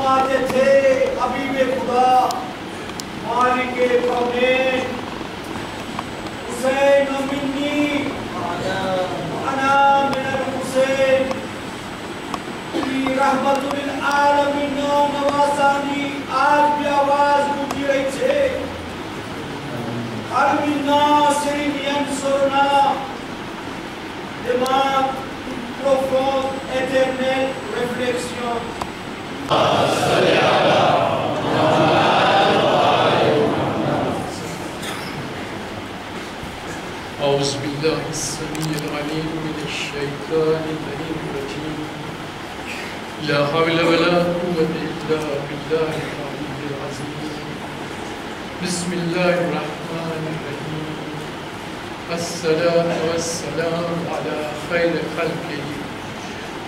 फरमाते थे हबीब खुदा मालिक कौनैन हुसैन मिन्नी अना मिनल हुसैन की रहमतुल लिल आलमीन नवासानी आज भी आवाज गूंजी रही है अरमिना Sirin यंसुरना demande profonde éternelle réflexion أعوذ بالله السميع العليم من الشيطان اللعين الرجيم لا حول ولا قوة إلا بالله العلي العظيم بسم الله الرحمن الرحيم الصلاة والسلام على خير خلقه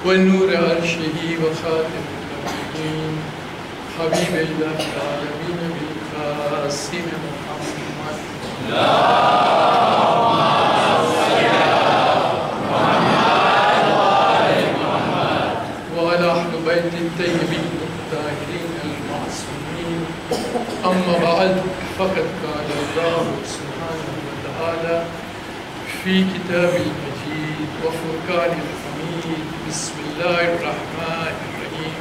ونور عرشه وخاتم النبيين حبيب الله العالمين بالقاسم محمد وعلى أهل بيت الطيبين الطاهرين المعصومين أما بعد فقد قال الله سبحانه وتعالى في كتاب المجيد وفرقان الحميد بسم الله الرحمن الرحيم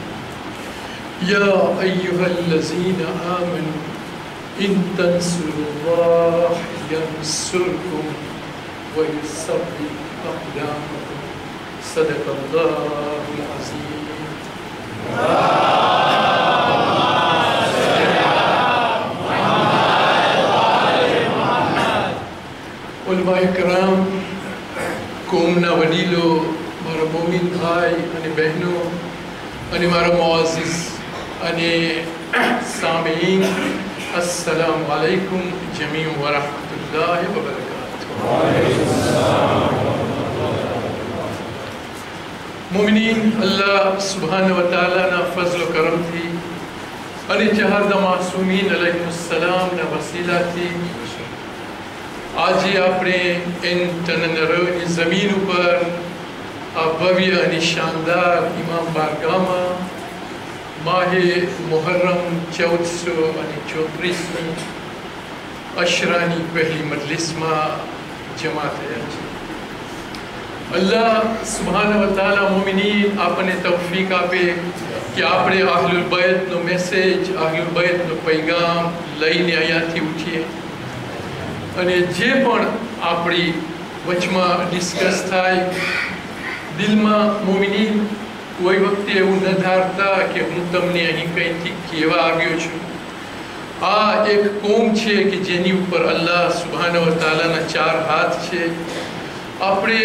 يا أيها الذين آمنوا إن تنصروا الله ينصركم ويثبت أقدامكم صدق الله العظيم Ulama Ikram, kaumna वडीलो, मारा मोमिन भाई अने बहनों, अने मारा मुआज़िज़ अने सामीन, अस्सलामु अलैकुम जमीअन व रहमतुल्लाहि व बरकातुहू। मोमिनीन अल्लाह सुब्हानहु व तआला ना फज़ल व करम थी अने चाहर द मासूमीन अलैहिस्सलाम ना वसीला थी आज આપણે इन તનનરોની જમીન ઉપર આ ભવ્ય અને શાનદાર ઇમામ બારગાહમાં માહે મુહર્રમ 1434ની અશરાની પહેલી મજલિસમાં જમા થયા છે। અલ્લાહ સુબ્હાનહુ વ તઆલા મોમિનીન આપણને તૌફીક આપે કે આપણે અહલુલ બૈતનો મેસેજ અહલુલ બૈતનો પૈગામ લઈને અહીંયાથી ઉઠીએ અને જે પણ આપણી વચમાં ડિસ્કસ થાય દિલમાં મોમિનીન કોઈ વખતે એવું ન ધારતા કે હું તમને અહીં કંઈથી કહેવા આવ્યો છું। આ એક કોમ છે કે જેની ઉપર અલ્લાહ સુબ્હાનહુ વ તઆલાના ચાર હાથ છે। આપણે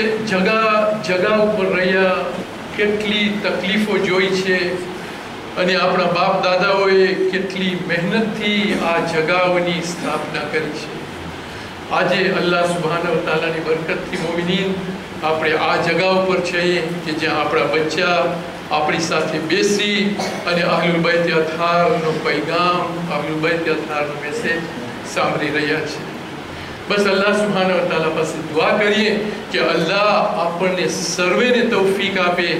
જગા ઉપર રહ્યા કેટલી તકલીફો જોઈ છે અને આપણા બાપ દાદાઓએ કેટલી મહેનતથી આ જગાઓની સ્થાપના કરી છે। આજે અલ્લાહ સુબ્હાનહુ વ તઆલાની બરકતથી મોમિનીન આપણે આ જગા ઉપર છીએ કે જ્યાં આપણા બચ્ચા આપણી સાથે બેસી અને અહલુલ બૈત અથહારનો પૈગામ અહલુલ બૈત અથહારનો મેસેજ સાંભળી રહ્યા છે। બસ અલ્લાહ સુબ્હાનહુ વ તઆલા પાસે દુઆ કરીએ કે અલ્લાહ આપણને સર્વેને તૌફીક આપે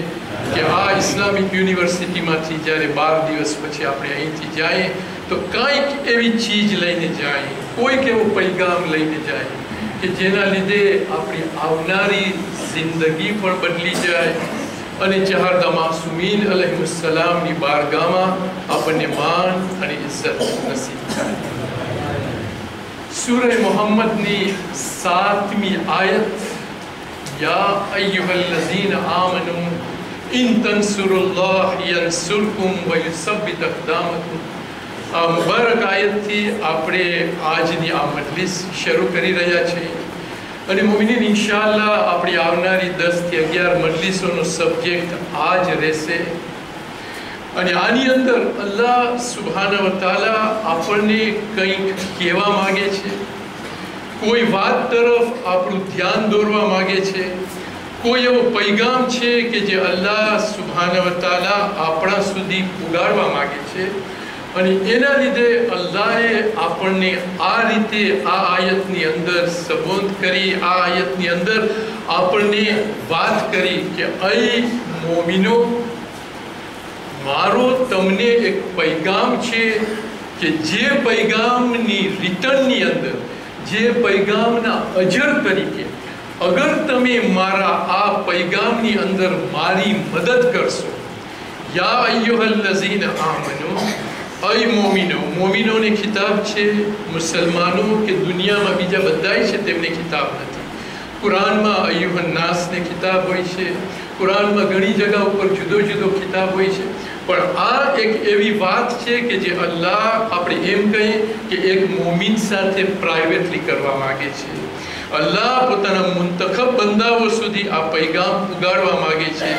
કે આ ઇસ્લામિક યુનિવર્સિટીમાંથી જ્યારે 12 દિવસ પછી આપણે અહીંથી જઈએ તો કંઈક એવી ચીજ લઈને જાય કોઈક એવો પૈગામ લઈને જાય કે જેના લીધે આપણી આવનારી જિંદગી પણ બદલી જાય અને ચાહરદા માસૂમીન અલૈહિસ્સલામની બારગાહમાં આપણને માન અને ઇજ્જત નસીબ થાય। સૂરહ મુહમ્મદની 7મી આયત યા અય્યુહલ્લઝીન આમનુ ઇન તન્સુરુલ્લાહ યન્સુરકુમ વ યુસબ્બિત અक़દામકુમ। આ મુબારક આયતથી આપણે આજની આ મજલિસ શરૂ કરી રહ્યા છીએ અને મોમિનીન ઇન્શાઅલ્લાહ આપણી આવનારી 10 થી 11 મજલિસોનો સબ્જેક્ટ આ જ રહેશે અને આની અંદર અલ્લાહ સુબ્હાનહુ વ તઆલા આપણને કંઈક કહેવા માંગે છે કોઈ વાત તરફ આપણું ધ્યાન દોરવા માંગે છે કોઈ એવો પૈગામ છે કે જે અલ્લાહ સુબ્હાનહુ વ તઆલા આપણા સુધી પુગાડવા માંગે છે અને એના લીધે અલ્લાહે આપણને આ રીતે આ આયતની અંદર સંબોધ કરી આ આયતની અંદર આપણને વાત કરી કે અય મોમિનો મારો તમને એક પૈગામ છે કે જે પૈગામની રિટર્નની અંદર, જે પૈગામના અજર તરીકે અગર તમે મારા આ પૈગામની અંદર મારી મદદ કરશો, યા અય્યુહલ્લઝીના આમનુ, અય મોમિનો, મોમિનોને ખિતાબ છે, મુસલમાનો કે દુનિયામાં બીજા બધાય છે તેમને ખિતાબ નથી. કુરાનમાં અય્યુહન નાસને ખિતાબ હોય છે, કુરાનમાં ઘણી જગ્યા ઉપર જુદો જુદો ખિતાબ હોય છે, પણ આ એક એવી વાત છે કે જે અલ્લાહ, આપણે એમ કહીએ કે એક મોમિન સાથે પ્રાઇવેટલી કરવા માંગે છે. અલ્લાહ પોતાના મુંતખબ બંદાઓ સુધી આ પૈગામ ઉગાડવા માંગે છે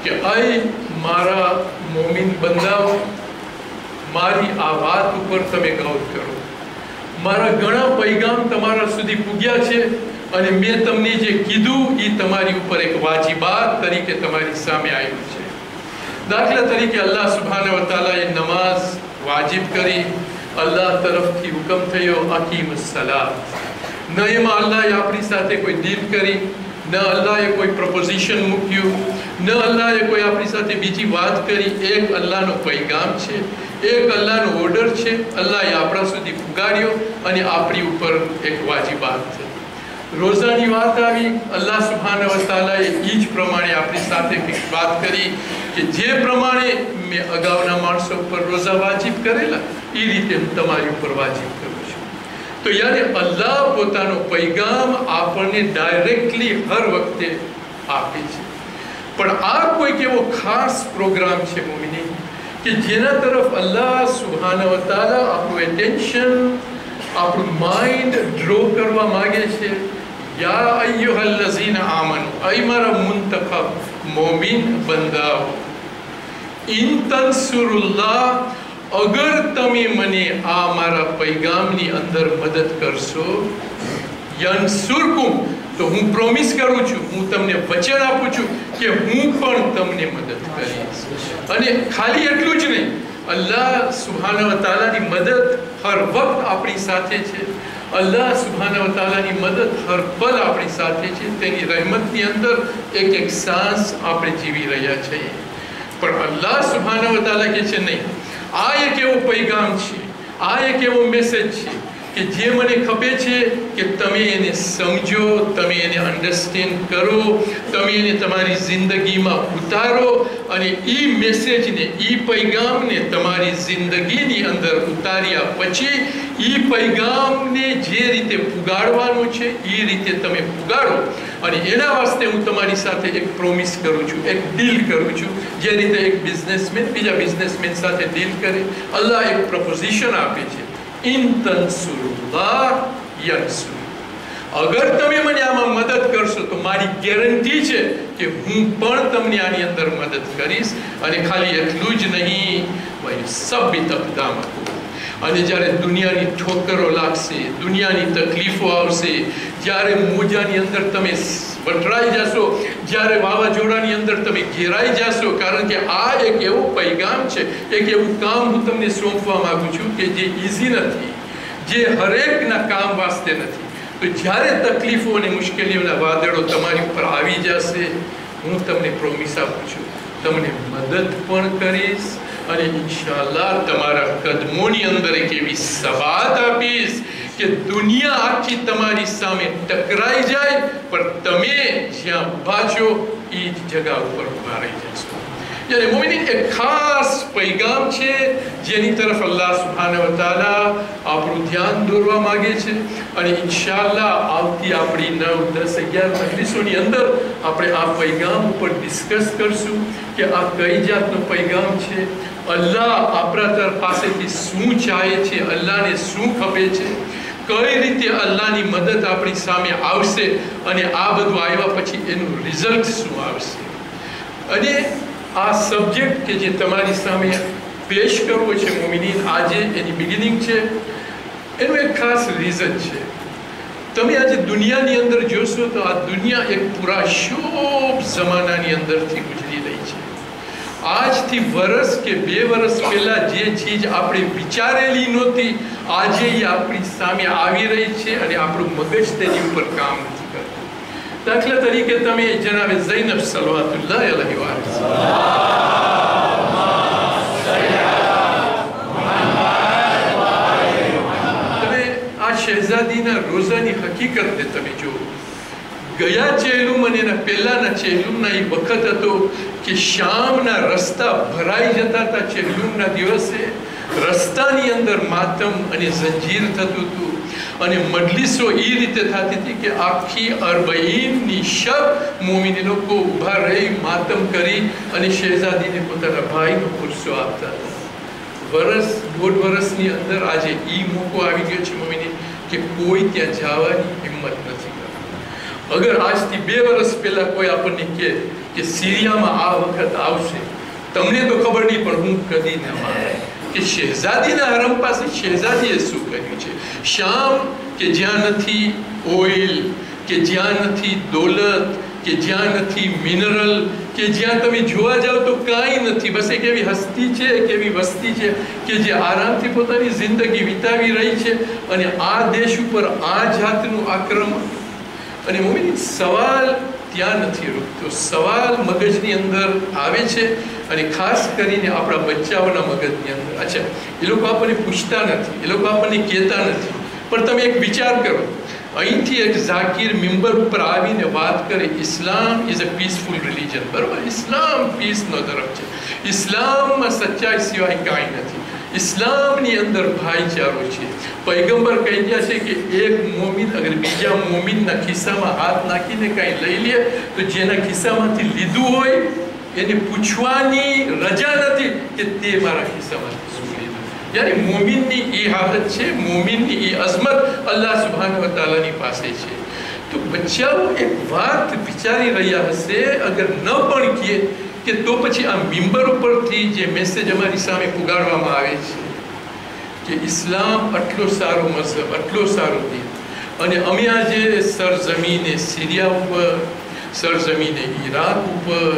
કે અય મારા મોમિન બંદાઓ, મારી આ વાત ઉપર તમે ગૌર કરો. મારા ઘણા પૈગામ તમારા સુધી પૂગ્યા છે અને મેં તમને જે કીધું એ તમારી ઉપર એક વાજિબાત તરીકે તમારી સામે આવ્યું છે. દાખલા તરીકે અલ્લાહ સુબ્હાનહુ વ તઆલાએ નમાઝ વાજિબ કરી, અલ્લાહ તરફથી હુકમ થયો અકીમુસ સલાત. ન એમાં અલ્લાહે આપણી સાથે કોઈ ડીલ કરી, ન અલ્લાહે કોઈ પ્રપોઝિશન મૂક્યું, ન અલ્લાહે કોઈ આપણી સાથે બીજી વાત કરી. એક અલ્લાહનો પૈગામ છે, એક અલ્લાહનો ઓર્ડર છે, અલ્લાહે આપણા સુધી પુગાડ્યો અને આપણી ઉપર એક વાજિબાત છે. રોઝાની વાત આવી, અલ્લાહ સુબ્હાનહુ વ તઆલાએ એ જ પ્રમાણે આપણી સાથે વાત કરી કે જે પ્રમાણે મેં અગાઉના માણસો ઉપર રોઝા વાજિબ કરેલા એ રીતે હું તમારી ઉપર વાજિબ કરું છું. તો યાર અલ્લાહ પોતાનો પૈગામ આપણને ડાયરેક્ટલી હર વખતે આપે છે, પણ આ કોઈક એવો ખાસ પ્રોગ્રામ છે મોમિની કે જેના તરફ અલ્લાહ સુબ્હાનહુ વ તઆલા આપણું એટેન્શન, આપણું માઇન્ડ ડ્રો કરવા માંગે છે. યા અય્યુહલ્લઝીના આમનુ, અય મારા મુંતખબ મોમિન બંદાઓ, ઇન તન્સુરુલ્લાહ, અગર તમે મને આ મારા પૈગામની અંદર મદદ કરશો, યન્સુરકુમ, તો હું પ્રોમિસ કરું છું, હું તમને વચન આપું છું કે હું પણ તમને મદદ કરીશ. અને ખાલી એટલું જ નહીં, અલ્લાહ સુબ્હાનહુ વ તઆલાની મદદ હર વખત આપણી સાથે છે. અલ્લાહ સુબ્હાનહુ વ તઆલાની મદદ હર પલ આપણી સાથે છે. તેની રહેમતની અંદર એક એક સાંસ આપણે જીવી રહ્યા છીએ. પણ અલ્લાહ સુબ્હાનહુ વ તઆલા કહે છે નહીં, આ એક એવો પૈગામ છે, આ એક એવો મેસેજ છે કે જે મને ખબર છે કે તમે એને સમજો, તમે એને અન્ડરસ્ટેન્ડ કરો, તમે એને તમારી જિંદગીમાં ઉતારો અને એ મેસેજને, એ પૈગામને તમારી જિંદગીની અંદર ઉતાર્યા પછી એ પૈગામને જે રીતે પુગાડવાનું છે એ રીતે તમે પુગાડો. અને એના વાસ્તે હું તમારી સાથે એક પ્રોમિસ કરું છું, એક ડીલ કરું છું. જે રીતે એક બિઝનેસમેન બીજા બિઝનેસમેન સાથે ડીલ કરે, અલ્લાહ એક પ્રપોઝિશન આપે છે, ઇન તન્સુરુલ્લાહ યન્સુર, અગર તમે મને આમાં મદદ કરશો તો મારી ગેરંટી છે કે હું પણ તમને આની અંદર મદદ કરીશ. અને ખાલી એટલું જ નહીં, વયુસબ્બિત અક્દામકુમ, અને જ્યારે દુનિયાની ઠોકરો લાગશે, દુનિયાની તકલીફો આવશે, જ્યારે મોજાની અંદર તમે વટરાઈ જશો, જ્યારે વાવાઝોડાની અંદર તમે ઘેરાઈ જશો, કારણ કે આ એક એવો પૈગામ છે, એક એવું કામ હું તમને સોંપવા માંગુ છું કે જે ઇઝી નથી, જે હરેકના કામ વાસ્તે નથી. તો જ્યારે તકલીફો અને મુશ્કેલીઓના વાદળો તમારી ઉપર આવી જશે, હું તમને પ્રોમિસ આપું છું, તમને મદદ પણ કરીશ અને ઇન્શાઅલ્લાહ તમારા કદમોની અંદર એક એવી સબાત આપીશ કે દુનિયા આખી તમારી સામે ટકરાઈ જાય પણ તમે જ્યાં ઊભા છો એ જ જગા ઉપર ઊભા રહી જશો. यानी मोमिनीन एक खास पैगाम છે જેની તરફ અલ્લાહ સુબ્હાનહુ વ તઆલા આપણું ધ્યાન દોરવા માંગે છે. અને ઇન્શાઅલ્લાહ આવતી આપણી 9, 10, 11 મજલિસોની અંદર આપણે આ પૈગામ ઉપર ડિસ્કસ કરશું કે આ કઈ જાતનો પૈગામ છે, અલ્લાહ આપણા તરફ પાસેથી શું ચાહે છે, અલ્લાહને શું ખપે છે, કઈ રીતે અલ્લાહની મદદ આપણી સામે આવશે અને આ બધું આવ્યા પછી એનું રિઝલ્ટ શું આવશે. અને આ સબ્જેક્ટ કે જે તમારી સામે પેશ કરવો છે મોમિનીન, આજે એની બિગિનિંગ છે. એનું એક ખાસ રીઝન છે. તમે આજે દુનિયાની અંદર જોશો તો આ દુનિયા એક પૂરા શોભ જમાનાની અંદરથી ગુજરી રહી છે. આજથી વર્ષ કે 2 વર્ષ પહેલા જે ચીજ આપણે વિચારેલી નહોતી આજે એ આપણી સામે આવી રહી છે અને આપણું મગજ તેની ઉપર કામ નથી કરતું. દાખલા તરીકે તમે જનાબે ઝૈનબ સલવાતુલ્લાહ અલૈહા રોજાની હકીકતને તમે જુઓ. ગયા ચેલુમ અને એના પહેલાના ચેલુમના એ વખત હતો કે શામના રસ્તા ભરાઈ જતા હતા. ચેલુમના દિવસે રસ્તાની અંદર માતમ અને જંજીર થતું હતું અને મજલિસો એ રીતે થતી હતી કે આખી અરબઈનની શબ મોમિની લોકો ઊભા રહી માતમ કરી અને શહેઝાદીને પોતાના ભાઈનો પુરસો આપતા હતા. દોઢ વર્ષની અંદર આજે ઈ મોકો આવી ગયો છે મોમિની કે કોઈ ત્યાં જવાની હિંમત નથી કરતું. અગર આજથી 2 વર્ષ પહેલા કોઈ આપણને કહે કે સિરિયામાં આ વખત આવશે, તમને તો ખબર નહીં પણ હું કદી ન માને કે શહેઝાદીના હરમ પાસે શહેઝાદીએ શું કર્યું છે. શામ કે જ્યાં નથી ઓઇલ, કે જ્યાં નથી દોલત, કે જ્યાં નથી મિનરલ, કે જ્યાં તમે જોવા જાઓ તો કાંઈ નથી, બસ એક એવી હસ્તી છે, એક એવી વસ્તી છે કે જે આરામથી પોતાની જિંદગી વિતાવી રહી છે અને આ દેશ ઉપર આ જાતનું આક્રમણ. અને મોમિન સવાલ ત્યાં નથી રૂકતો, સવાલ મગજની અંદર આવે છે અને ખાસ કરીને આપણા બચ્ચાઓના મગજની અંદર. અચ્છા, એ લોકો આપણને પૂછતા નથી, એ લોકો આપણને કહેતા નથી, પણ તમે એક વિચાર કરો, અહીંથી એક ઝાકીર મિંબર ઉપર આવીને વાત કરે ઇસ્લામ ઇઝ અ પીસફુલ રિલિજન, બરાબર? ઇસ્લામ પીસનો ધર્મ છે, ઇસ્લામમાં સચ્ચાઈ સિવાય કાંઈ નથી, ઇસ્લામની અંદર ભાઈચારો છે. પૈગંબર કહી ગયા છે કે એક મોમિન અગર બીજા મોમિનના ખિસ્સામાં હાથ નાખીને કાંઈ લઈ લે તો જેના ખિસ્સામાંથી લીધું હોય એને પૂછવાની રજા નથી કે તે મારા ખિસ્સામાંથી શું લીધું. યાની મોમિનની એ હાલત છે, મોમિનની એ અઝમત અલ્લાહ સુબ્હાનહુ વ તઆલાની પાસે છે. તો બચ્ચાઓ એક વાત વિચારી રહ્યા હશે, અગર ન પણ કહે કે તો પછી આ મિંબર ઉપરથી જે મેસેજ અમારી સામે પુગાડવામાં આવે છે કે ઇસ્લામ આટલો સારો મઝહબ, આટલો સારો દીન, અને અમે આજે સરજમીને સિરિયા ઉપર, સરજમીને ઈરાક ઉપર,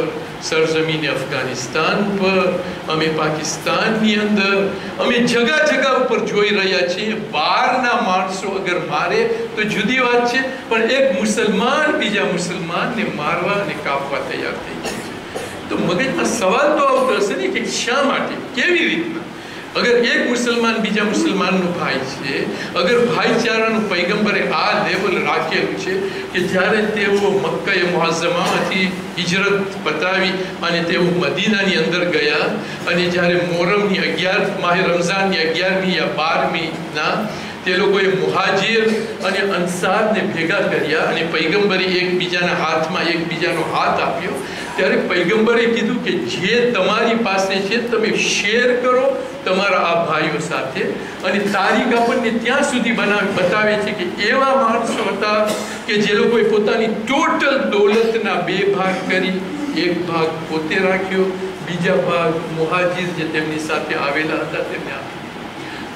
સરજમીને અફઘાનિસ્તાન ઉપર, અમે પાકિસ્તાનની અંદર, અમે જગા જગા ઉપર જોઈ રહ્યા છીએ. બહારના માણસો અગર મારે તો જુદી વાત છે, પણ એક મુસલમાન બીજા મુસલમાનને મારવા અને કાપવા તૈયાર થઈ જાય છે. તો મગજમાં સવાલ તો આવતો હશે ને કે શા માટે, કેવી રીતના? અગર એક મુસલમાન બીજા મુસલમાનનો ભાઈ છે, અગર ભાઈચારાનું પૈગંબરે આ લેવલ રાખેલું છે કે જ્યારે તેઓ મક્કા મુઅઝ્ઝમામાંથી હિજરત પતાવી અને તેઓ મદીનાની અંદર ગયા અને જ્યારે મોહરમની 11 માહે રમઝાનની 11મી યા 12મીના તે લોકોએ મુહાજિર અને અંસારને ભેગા કર્યા અને પૈગંબરે એકબીજાના હાથમાં એકબીજાનો હાથ આપ્યો. ત્યારે પૈગંબરે કીધું કે જે તમારી પાસે છે તમે શેર કરો તમારા આ ભાઈઓ સાથે. અને તારીખ આપણને ત્યાં સુધી બતાવે છે કે એવા માણસો હતા કે જે લોકોએ પોતાની ટોટલ દોલતના 2 ભાગ કરી, એક ભાગ પોતે રાખ્યો, બીજા ભાગ મુહાજિર જે તેમની સાથે આવેલા હતા તેમને આપ્યો.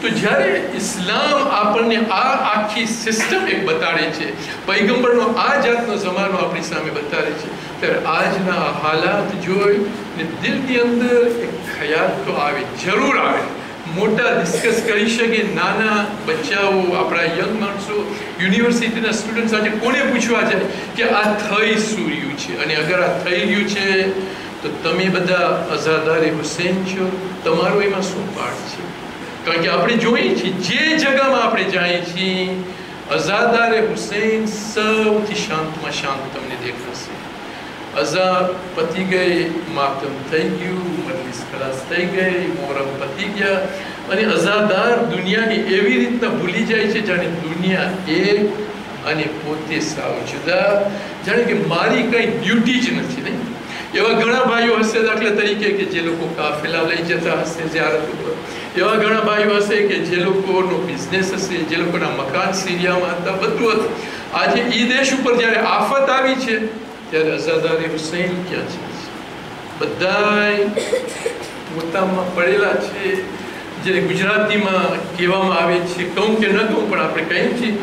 તો જ્યારે ઇસ્લામ આપણને આ આખી સિસ્ટમ એક બતાડે છે, પૈગંબરનો આ જાતનો જમાનો આપણી સામે બતાડે છે, ત્યારે આજના હાલાત જોઈ ને દિલની અંદર એક ખ્યાલ તો આવે, જરૂર આવે. મોટા ડિસ્કસ કરી શકે, નાના બચ્ચાઓ, આપણા યંગ માણસો, યુનિવર્સિટીના સ્ટુડન્ટ્સ આજે કોને પૂછવા જાય કે આ થઈ શું રહ્યું છે? અને અગર આ થઈ રહ્યું છે તો તમે બધા અઝાદારે હુસૈન છો, તમારો એમાં શું પાર્ટ છે? કારણ કે આપણે જોઈએ છીએ જે જગામાં આપણે જઈએ છીએ, અઝાદારે હુસૈન સૌથી શાંતમાં શાંત તમને દેખાશે. અઝા પતી ગઈ, માતમ થઈ ગયું, મજલિસ ખલાસ થઈ ગઈ, મોહરમ પતી ગયા અને અઝાદાર દુનિયાની એવી રીતના ભૂલી જાય છે જાણે દુનિયા એક અને પોતે સાવ જુદા, જાણે કે મારી કંઈ ડ્યુટી જ નથી. નહીં એવા ઘણા ભાઈઓ હશે, દાખલા તરીકે કે જે લોકો કાફેલા લઈ જતા હશે ઝિયારત ઉપર, એવા ઘણા ભાઈઓ હશે કે જે લોકોનો બિઝનેસ હશે, જે લોકોના મકાન સિરિયામાં હતા, બધું હતું. આજે એ દેશ ઉપર જ્યારે આફત આવી છે ત્યારે અઝાદારે હુસૈન ક્યાં છે? બધાય પોતામાં પડેલા છે. જે ગુજરાતીમાં કહેવામાં આવે છે, કહું કે ન કહું પણ આપણે કહીએ છીએ,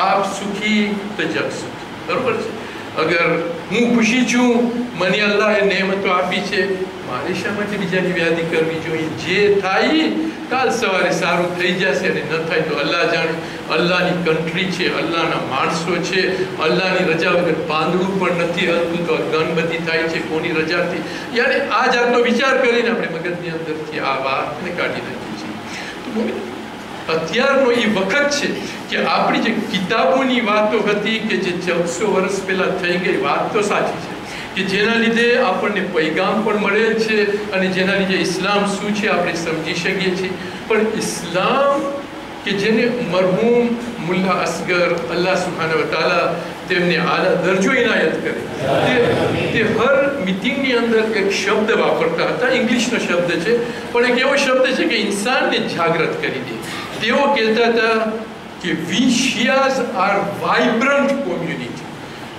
આપ સુખી તો જગ સુખી, બરોબર છે? અગર હું ખુશી છું, મને અલ્લાહે નેમતો આપી છે, મારે શા માટે બીજાની વ્યાધિ કરવી જોઈએ? જે થાય કાલ સવારે સારું થઈ જશે અને ન થાય તો અલ્લાહ જાણે. અલ્લાહની કન્ટ્રી છે, અલ્લાહના માણસો છે, અલ્લાહની રજા વગર પાંદડું પણ નથી હલતું તો ગણબધી થાય છે કોની રજાથી? યાર આ જાતનો વિચાર કરીને આપણે મગજની અંદરથી આ વાતને કાઢી નાખીએ છીએ. તો અત્યારનો એ વખત છે કે આપણી જે કિતાબોની વાતો હતી કે જે 1400 વર્ષ પહેલા થઈ ગઈ, વાત તો સાચી છે કે જેના લીધે આપણને પૈગામ પણ મળેલ છે અને જેના લીધે ઇસ્લામ શું છે આપણે સમજી શકીએ છીએ. પણ ઇસ્લામ કે જેને મરહૂમ મુલ્લા અસગર અલ્લાહ સુબ્હાનહુ વ તઆલા તેમને આલા દરજો ઇનાયત કરે, તે હર મીટિંગની અંદર એક શબ્દ વાપરતા હતા. ઇંગ્લિશનો શબ્દ છે પણ એક એવો શબ્દ છે કે ઇન્સાનને જાગૃત કરી દે. તેઓ કહેતા હતા કે વી શિયાઝ આર વાઇબ્રન્ટ કોમ્યુનિટી.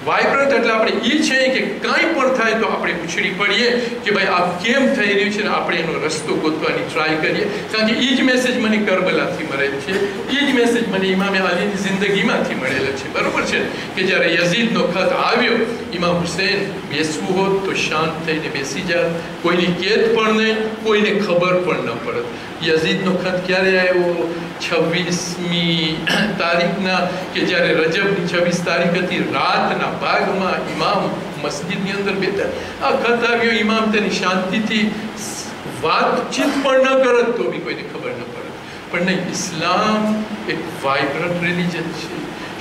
વાઇબ્રન્ટ એટલે આપણે એ છે કે કાંઈ પણ થાય તો આપણે ઉછળી પડીએ કે ભાઈ આ કેમ થઈ રહ્યું છે ને આપણે એનો રસ્તો ગોતવાની ટ્રાય કરીએ. કારણ કે એ જ મેસેજ મને કરબલાથી મળેલ છે, એ જ મેસેજ મને ઇમામે અલીની જિંદગીમાંથી મળેલો છે. બરોબર છે કે જ્યારે યઝીદનો ખત આવ્યો, ઇમામ હુસૈન બેસવું હોત તો શાંત થઈને બેસી જાત, કોઈની કેદ પણ નહીં, કોઈને ખબર પણ ન પડત. યઝીદનો ખત ક્યારે આવ્યો? 26મી તારીખના, કે જ્યારે રજબની 26 તારીખ હતી, રાતના ભાગમાં ઇમામ મસ્જિદની અંદર બેઠા. આ ખત આવ્યો, ઇમામ તેની શાંતિથી વાતચીત પણ ન કરત તો બી કોઈને ખબર ન પડે. પણ નહીં, ઇસ્લામ એક વાઇબ્રન્ટ રિલિજન છે.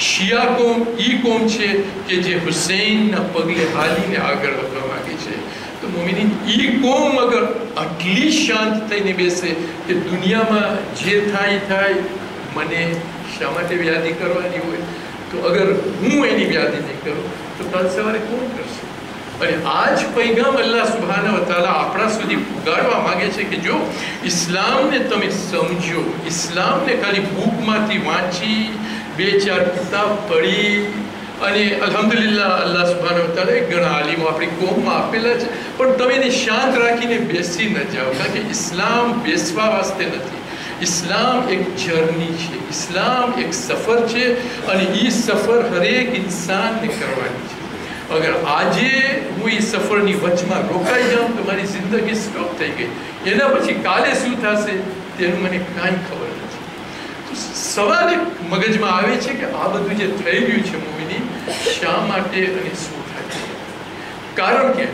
શિયા કોમ ઈ કોમ છે કે જે હુસૈનના પગલે હાલીને આગળ વધવા માંગે છે. તો મોમિનીન ઈ કોમ અગર આટલી શાંત થઈને બેસે કે દુનિયામાં જે થાય મને શા માટે વ્યાધિ કરવાની હોય, તો અગર હું એની વ્યાધિ નહીં કરું તો કાલ સવારે કોણ કરશે? અને આ જ પૈગામ અલ્લાહ સુબ્હાનહુ વ તઆલા આપણા સુધી પુગાડવા માંગે છે કે જો ઇસ્લામને તમે સમજો, ઇસ્લામને ખાલી બુકમાંથી વાંચી 2-4 કિતાબ પઢી અને અલ્હમ્દુલિલ્લાહ અલ્લાહ સુબ્હાનહુ વ તઆલા ઘણા આલિમો આપણી કોમમાં આપેલા છે, પણ તમે એને શાંત રાખીને બેસી ન જાઓ. કારણ કે ઇસ્લામ બેસવા વાસ્તે નથી. ઇસ્લામ એક જર્ની છે, ઇસ્લામ એક સફર છે અને એ સફર હરેક ઇન્સાનને કરવાની છે. અગર આજે હું એ સફરની વચમાં રોકાઈ જાઉં તો મારી જિંદગી સ્ટોપ થઈ ગઈ, એના પછી કાલે શું થશે તેનું મને કાંઈ ખબર નથી. તો સવાલ એક મગજમાં આવે છે કે આ બધું જે થઈ રહ્યું છે મોમિની, શા માટે અને શું થાય છે? કારણ કે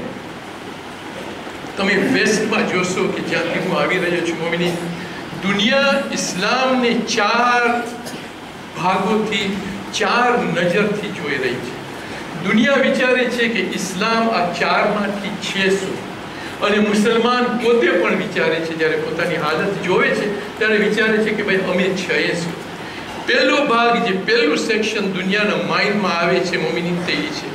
તમે વેસ્ટમાં જોશો કે જ્યાંથી હું આવી રહ્યો છું મોમિની, દુનિયા ઇસ્લામને 4 ભાગોથી 4 નજરથી જોઈ રહી છે. દુનિયા વિચારે છે કે ઇસ્લામ આ 4માંથી છે શું, અને મુસલમાન પોતે પણ વિચારે છે, જ્યારે પોતાની હાલત જોવે છે ત્યારે વિચારે છે કે ભાઈ અમે છીએ શું. પહેલો ભાગ, જે પહેલું સેક્શન દુનિયાના માઇન્ડમાં આવે છે મોમિનીન, તે છે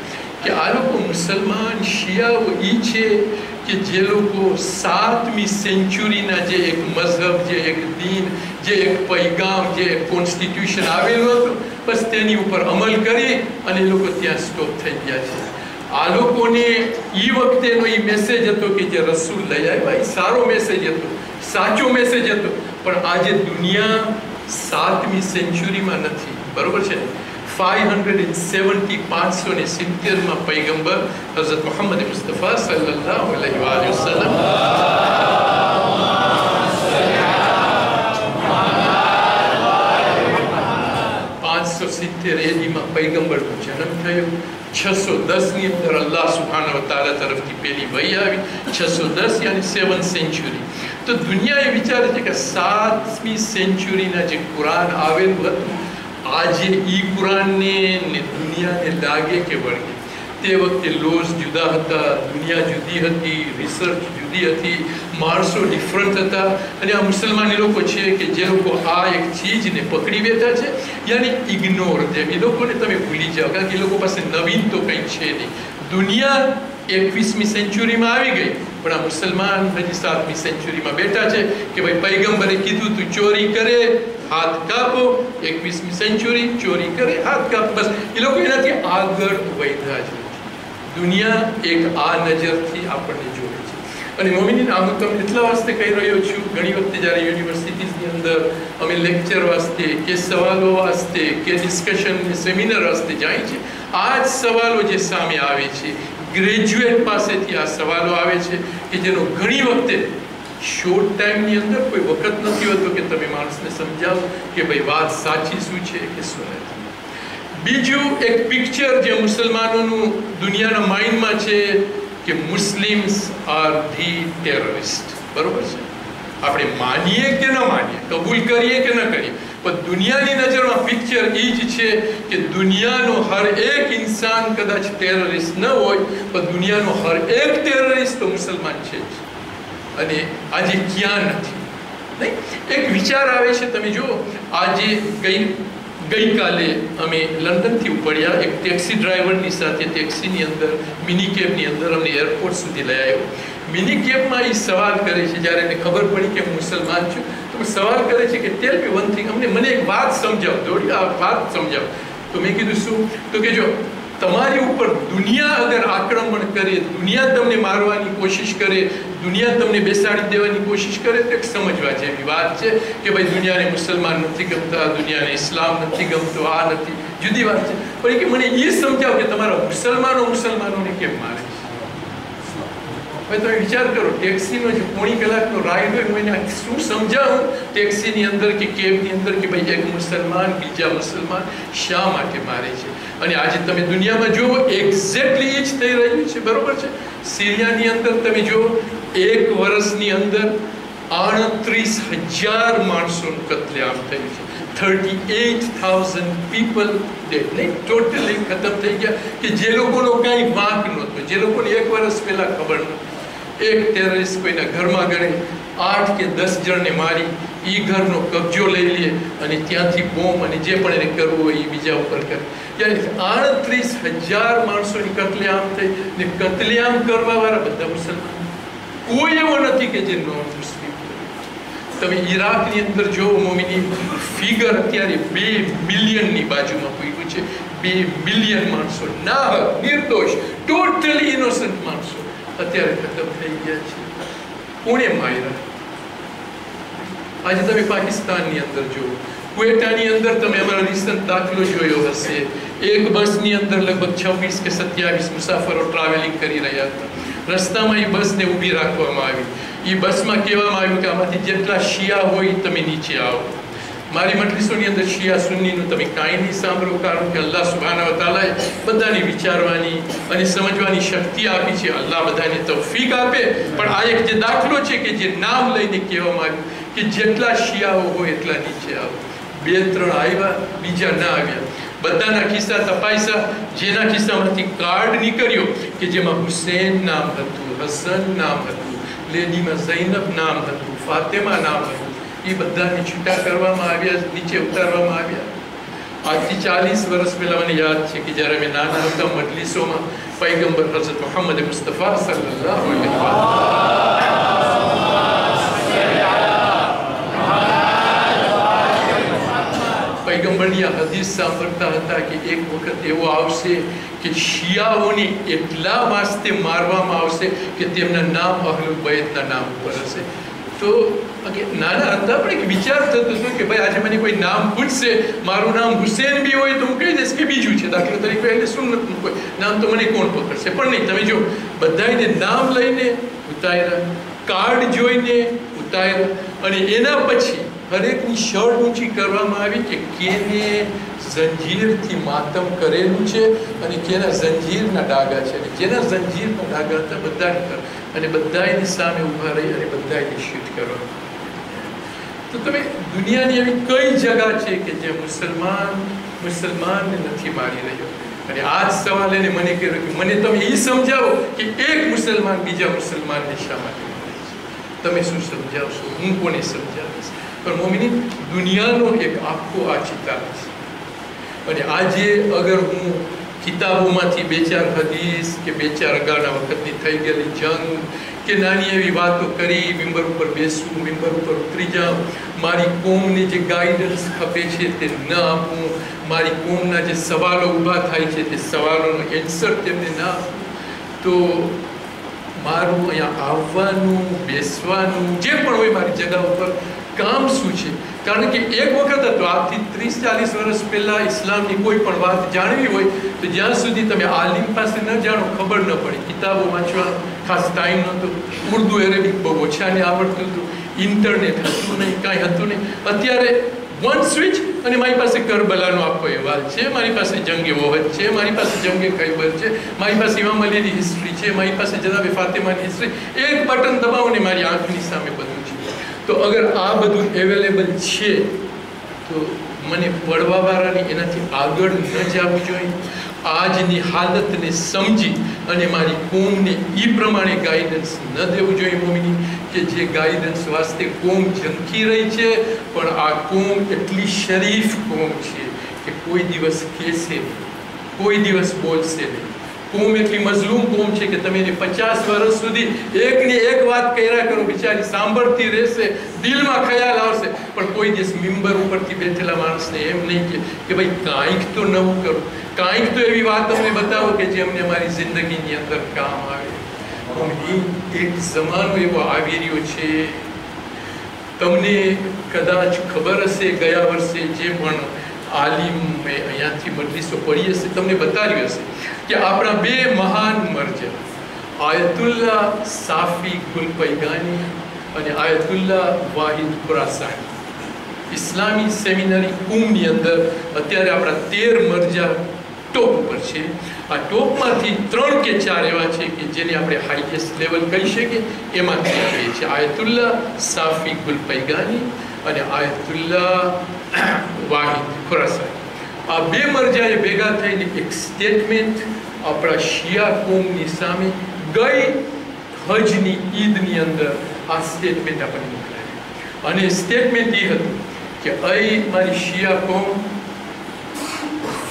કે આ લોકો મુસલમાન શિયાઓ એ છે કે જે લોકો 7મી સેન્ચુરીના જે એક મઝહબ, જે એક દીન, જે એક પૈગામ, જે એક કોન્સ્ટિટ્યુશન આવેલું હતું, બસ તેની ઉપર અમલ કરી અને એ લોકો ત્યાં સ્ટોપ થઈ ગયા છે. આ લોકોને એ વખતેનો એ મેસેજ હતો કે જે રસૂલ લઈ આવ્યા, એ સારો મેસેજ હતો, સાચો મેસેજ હતો. પણ આજે દુનિયા 7મી સેન્ચુરીમાં નથી. બરોબર છે ને? 570 પૈગંબર હઝરત મુહમ્મદ મુસ્તફા સલ્લલ્લાહુ અલૈહિ વસલ્લમ 570 એડીમાં પૈગંબરનો જન્મ થયો. 610ની અંદર અલ્લાહ સુબ્હાનહુ વ તઆલા તરફથી પહેલી વહી આવી. 610 યાની 7th સેન્ચુરી. તો દુનિયા એ વિચારે છે કે 7મી સેન્ચુરીના જે કુરાન આવેલું હતું, આજે ઈ કુરાનને ને દુનિયાને લાગે કે વળગે. તે વખતે લોઝ જુદા હતા, દુનિયા જુદી હતી, રિસર્ચ જુદી હતી, માણસો ડિફરન્ટ હતા. અને આ મુસલમાની લોકો છે કે જે લોકો આ એક ચીજને પકડી બેઠા છે, યાની ઇગ્નોર, જેમ એ લોકોને તમે ભૂલી જાઓ, કારણ કે એ લોકો પાસે નવીન તો કંઈ છે નહીં. દુનિયા 21મી સેન્ચુરીમાં આવી ગઈ, પણ આ મુસલમાન હજી 7મી સેન્ચુરીમાં બેઠા છે કે ભાઈ પૈગંબરે કીધું તું ચોરી કરે હાથ કાપો, 21મી સેન્ચુરી, ચોરી કરે હાથ કાપો, બસ એ લોકો એનાથી આગળ વધ્યા છે. દુનિયા એક આ નજરથી આપણને જોવે છે. અને મોમિનીન, આ હું તમને એટલા વાસ્તે કહી રહ્યો છું, ઘણી વખતે જ્યારે યુનિવર્સિટીઝની અંદર અમે લેક્ચર વાસ્તે કે સવાલો વાસ્તે કે ડિસ્કશન સેમિનાર વાસ્તે જાય છે, આ જ સવાલો જે સામે આવે છે, ગ્રેજ્યુએટ પાસેથી આ સવાલો આવે છે કે જેનો ઘણી વખતે શોર્ટ ટાઈમની અંદર કોઈ વખત નથી હોતો કે તમે માણસને સમજાવો કે ભાઈ વાત સાચી શું છે કે શું નથી. બીજું એક પિક્ચર જે મુસલમાનોનું દુનિયાના માઇન્ડમાં છે કે મુસ્લિમ્સ આર ધી ટેરરિસ્ટ. બરોબર છે? આપણે માનીએ કે ન માનીએ, કબૂલ કરીએ કે ન કરીએ, પણ દુનિયાની નજરમાં પિક્ચર એ જ છે કે દુનિયાનો હર એક ઇન્સાન કદાચ ટેરરિસ્ટ ન હોય, પણ દુનિયાનો હર એક ટેરરિસ્ટ તો મુસલમાન છે જ. અને આજે ક્યાં નથી નહીં. એક વિચાર આવે છે, તમે જુઓ, આજે ગઈકાલે અમે લંડનથી ઉપડ્યા, એક ટેક્સી ડ્રાઈવરની સાથે ટેક્સીની અંદર, મિની કેબની અંદર અમને એરપોર્ટ સુધી લઈ આવ્યો. મિની કેબમાં એ સવાલ કરે છે, જ્યારે એને ખબર પડી કે હું મુસલમાન છું, તો સવાલ કરે છે કે ટેલ મી વન થિંગ, મને એક વાત સમજાવો, થોડી આ વાત સમજાવો. તો મેં કીધું શું? તો કે જો તમારી ઉપર દુનિયા અગર આક્રમણ કરે, દુનિયા તમને મારવાની કોશિશ કરે, દુનિયા તમને બેસાડી દેવાની કોશિશ કરે, તો એક સમજવા જેવી વાત છે કે ભાઈ દુનિયાને મુસલમાન નથી ગમતા, દુનિયાને ઇસ્લામ નથી ગમતો, આ નથી, જુદી વાત છે. પણ કે મને એ સમજાવો કે તમારા મુસલમાનોને કેમ મારે છે? ભાઈ તમે વિચાર કરો, ટેક્સીનો જે પોણી કલાકનો રાઈડ હોય, હું એને શું સમજાવું ટેક્સીની અંદર કે કેબની અંદર કે ભાઈ એક મુસલમાન બીજા મુસલમાન શા માટે મારે છે? અને આજે તમે દુનિયામાં જુઓ, એક્ઝેક્ટલી એ જ થઈ રહ્યું છે, બરોબર છે. સિરિયાની અંદર તમે જુઓ, 1 વર્ષની અંદર 38,000 માણસોનું કત્લેઆમ થયું છે. 38,000 પીપલ ટોટલી ખતમ થઈ ગયા, કે જે લોકોનો કાંઈ વાંક નહોતો, જે લોકોને 1 વર્ષ પહેલા ખબર નહોતી. એક ટેરરિસ્ટ કોઈના ઘરમાં ગણે 8 કે 10 જણને મારી, એ ઘરનો કબજો લઈ લે અને ત્યાંથી બોમ્બ અને જે પણ એને કરવું હોય એ બીજા ઉપર કરે. ત્યારે 38,000 માણસોની કત્લેઆમ થઈ, ને કત્લેઆમ કરવાવાળા બધા મુસલમાન, કોઈ એવો નથી કે જે નોન મુસ્લિમ. તમે ઈરાકની અંદર જો મોમિની ફિગર અત્યારે 2 મિલિયનની બાજુમાં પૂર્યું છે. 2 મિલિયન માણસો નાહક, નિર્દોષ, ટોટલી ઇનોસન્ટ માણસો અત્યારે ખતમ થઈ ગયા છે. કોણે માર્યા? આજે તમે પાકિસ્તાનની અંદર જુઓ, ક્વેટાની અંદર તમે અમારો રિસન્ટ દાખલો જોયો હશે. એક બસની અંદર લગભગ 26 કે 27 મુસાફરો ટ્રાવેલિંગ કરી રહ્યા હતા. રસ્તામાં એ બસને ઊભી રાખવામાં આવી. એ બસમાં કહેવામાં આવ્યું કે આમાંથી જેટલા શિયા હોય તમે નીચે આવો. મારી મજલિસોની અંદર શિયા સુન્નીનું તમે કાંઈ નહીં સાંભળો, કારણ કે અલ્લાહ સુબ્હાનહુ વ તઆલાએ બધાને વિચારવાની અને સમજવાની શક્તિ આપી છે. અલ્લાહ બધાને તૌફીક આપે. પણ આ એક જે દાખલો છે કે જે નામ લઈને કહેવામાં આવ્યું કે જેટલા શિયાઓ હોય એટલા નીચે આવો. 2-3 આવ્યા, બીજા ના આવ્યા. બધાના ખિસ્સા તપાસ્યા. જેના ખિસ્સામાંથી કાર્ડ નીકળ્યો કે જેમાં હુસેન નામ હતું, હસન નામ હતું, લેડીમાં ઝૈનબ નામ હતું, ફાતેમા નામ હતું, એ બધાને છૂટા કરવામાં આવ્યા, નીચે ઉતારવામાં આવ્યા. આજથી 40 વર્ષ પહેલા મને યાદ છે કે જ્યારે અમે નાના હતા, મજલિસોમાં પૈગંબર હઝરત મુહમ્મદ મુસ્તફા સલ્લલ્લાહુ અલૈહિ પૈગંબરની આ હદીસ સાંભળતા હતા કે એક વખત એવો આવશે કે શિયાઓને એટલા વાસ્તે મારવામાં આવશે કે તેમના નામ અહલુલ બૈતના નામ ઉપર હશે. તો નાના હતા પણ એક વિચાર થતો હતો કે ભાઈ આજે મને કોઈ નામ પૂછશે, મારું નામ હુસેન બી હોય તો હું કહી દઈશ કે બીજું છે, દાખલા તરીકે એને સુન્નતનું કોઈ નામ, તો મને કોણ પકડશે? પણ નહીં, તમે જો બધાને નામ લઈને ઉતાર્યા, કાર્ડ જોઈને ઉતાર્યા, અને એના પછી હરેકની શર્ટ ઊંચી કરવામાં આવી કે કેને જંજીરથી માતમ કરેલું છે અને કેના જંજીરના ડાઘા છે, અને જેના જંજીરના ડાઘા હતા બધાને કર, અને બધાની સામે ઊભા રહી અને બધાને શૂટ કરવા. તો તમે દુનિયાની એવી કઈ જગા છે કે જે મુસલમાનને નથી મારી રહ્યો? અને આ જ સવાલ એને મને કર્યો કે મને તમે એ સમજાવો કે એક મુસલમાન બીજા મુસલમાનને શા માટે મારે છે? તમે શું સમજાવશો? હું કોને સમજાવીશ? પણ મોમિની દુનિયાનો એક આખો આ ચિતાર છે. અને આજે અગર હું કિતાબોમાંથી 2-4 હદીસ કે 2-4 અગાઉના વખતની થઈ ગયેલી જંગ કે નાની એવી વાતો કરી, મિંબર ઉપર બેસવું, મિંબર ઉપર ઉતરી જાઉં, મારી કોમને જે ગાઈડન્સ ખપે છે તે ન આપવું, મારી કોમના જે સવાલો ઊભા થાય છે તે સવાલોનો એન્સર તેમને ન આપવું, તો મારું અહીંયા આવવાનું, બેસવાનું, જે પણ હોય મારી જગા ઉપર કામ શું છે? કારણ કે એક વખત હતો, આજથી 30-40 વર્ષ પહેલાં ઇસ્લામની કોઈ પણ વાત જાણવી હોય તો જ્યાં સુધી તમે આલિમ પાસે ન જાણો ખબર ન પડે. કિતાબો વાંચવાનો ખાસ ટાઈમ નહોતો, ઉર્દુ અરેબિક બહુ ઓછાને આવડતું હતું, ઇન્ટરનેટ હતું નહીં, કાંઈ હતું નહીં. અત્યારે વન સ્વિચ અને મારી પાસે કરબલાનો આખો અહેવાલ છે, મારી પાસે જંગે ઓહદ છે, મારી પાસે જંગે ખૈબર છે, મારી પાસે ઇમામ અલીની હિસ્ટ્રી છે, મારી પાસે જનાબે ફાતિમાની હિસ્ટ્રી. એક બટન દબાવો ને મારી આંખની સામે બધું છે. તો અગર આ બધું અવેલેબલ છે તો મને પડવાવાળાની એનાથી આગળ ન જવું જોઈએ. આજની હાલતને સમજી અને મારી કોમને એ પ્રમાણે ગાઈડન્સ ન દેવું જોઈએ મોમિની, કે જે ગાઈડન્સ વાસ્તે કોમ ઝંખી રહી છે, પણ આ કોમ એટલી શરીફ કોમ છે કે કોઈ દિવસ કહેશે નહીં, કોઈ દિવસ બોલશે નહીં. કોમ એટલી મઝલૂમ કોમ છે કે તમે એને 50 વર્ષ સુધી એકની એક વાત કર્યા કરો, બિચારી સાંભળતી રહેશે, દિલમાં ખ્યાલ આવશે, પણ કોઈ દિવસ મિંબર ઉપરથી બેઠેલા માણસને એમ નહીં કે ભાઈ કાંઈક તો નવું કરો, કાંઈક તો એવી વાત અમને બતાવો કે જે અમને અમારી જિંદગીની અંદર કામ આવે. એક જમાનો એવો આવી રહ્યો છે, તમને કદાચ ખબર હશે, ગયા વર્ષે જે પણ આલિમ અહીંયાથી મજલિસો પડી હશે તમને બતાવ્યું હશે કે આપણા 2 મહાન મરજા આયતુલ્લા સાફી ગુલપૈગાની અને આયતુલ્લા વાહિદ ખુરાસાની ઇસ્લામી સેમિનરી કુમની અંદર અત્યારે આપણા 13 મરજા ટોપ ઉપર છે. આ ટોપમાંથી 3 કે 4 એવા છે કે જેને આપણે હાઈએસ્ટ લેવલ કહી શકીએ, એમાંથી આવે છે આયતુલ્લા સાફી ગુલપૈગાની અને આયતુલ્લા વાહિદ ખુરાસાની. આ 2 મરજાએ ભેગા થઈને એક સ્ટેટમેન્ટ આપણા શિયા કોમની સામે ગઈ હજની ઈદની અંદર આ સ્ટેટમેન્ટ આપણને મોકલાવી. અને સ્ટેટમેન્ટ એ હતું કે અહીં મારી શિયા કોમ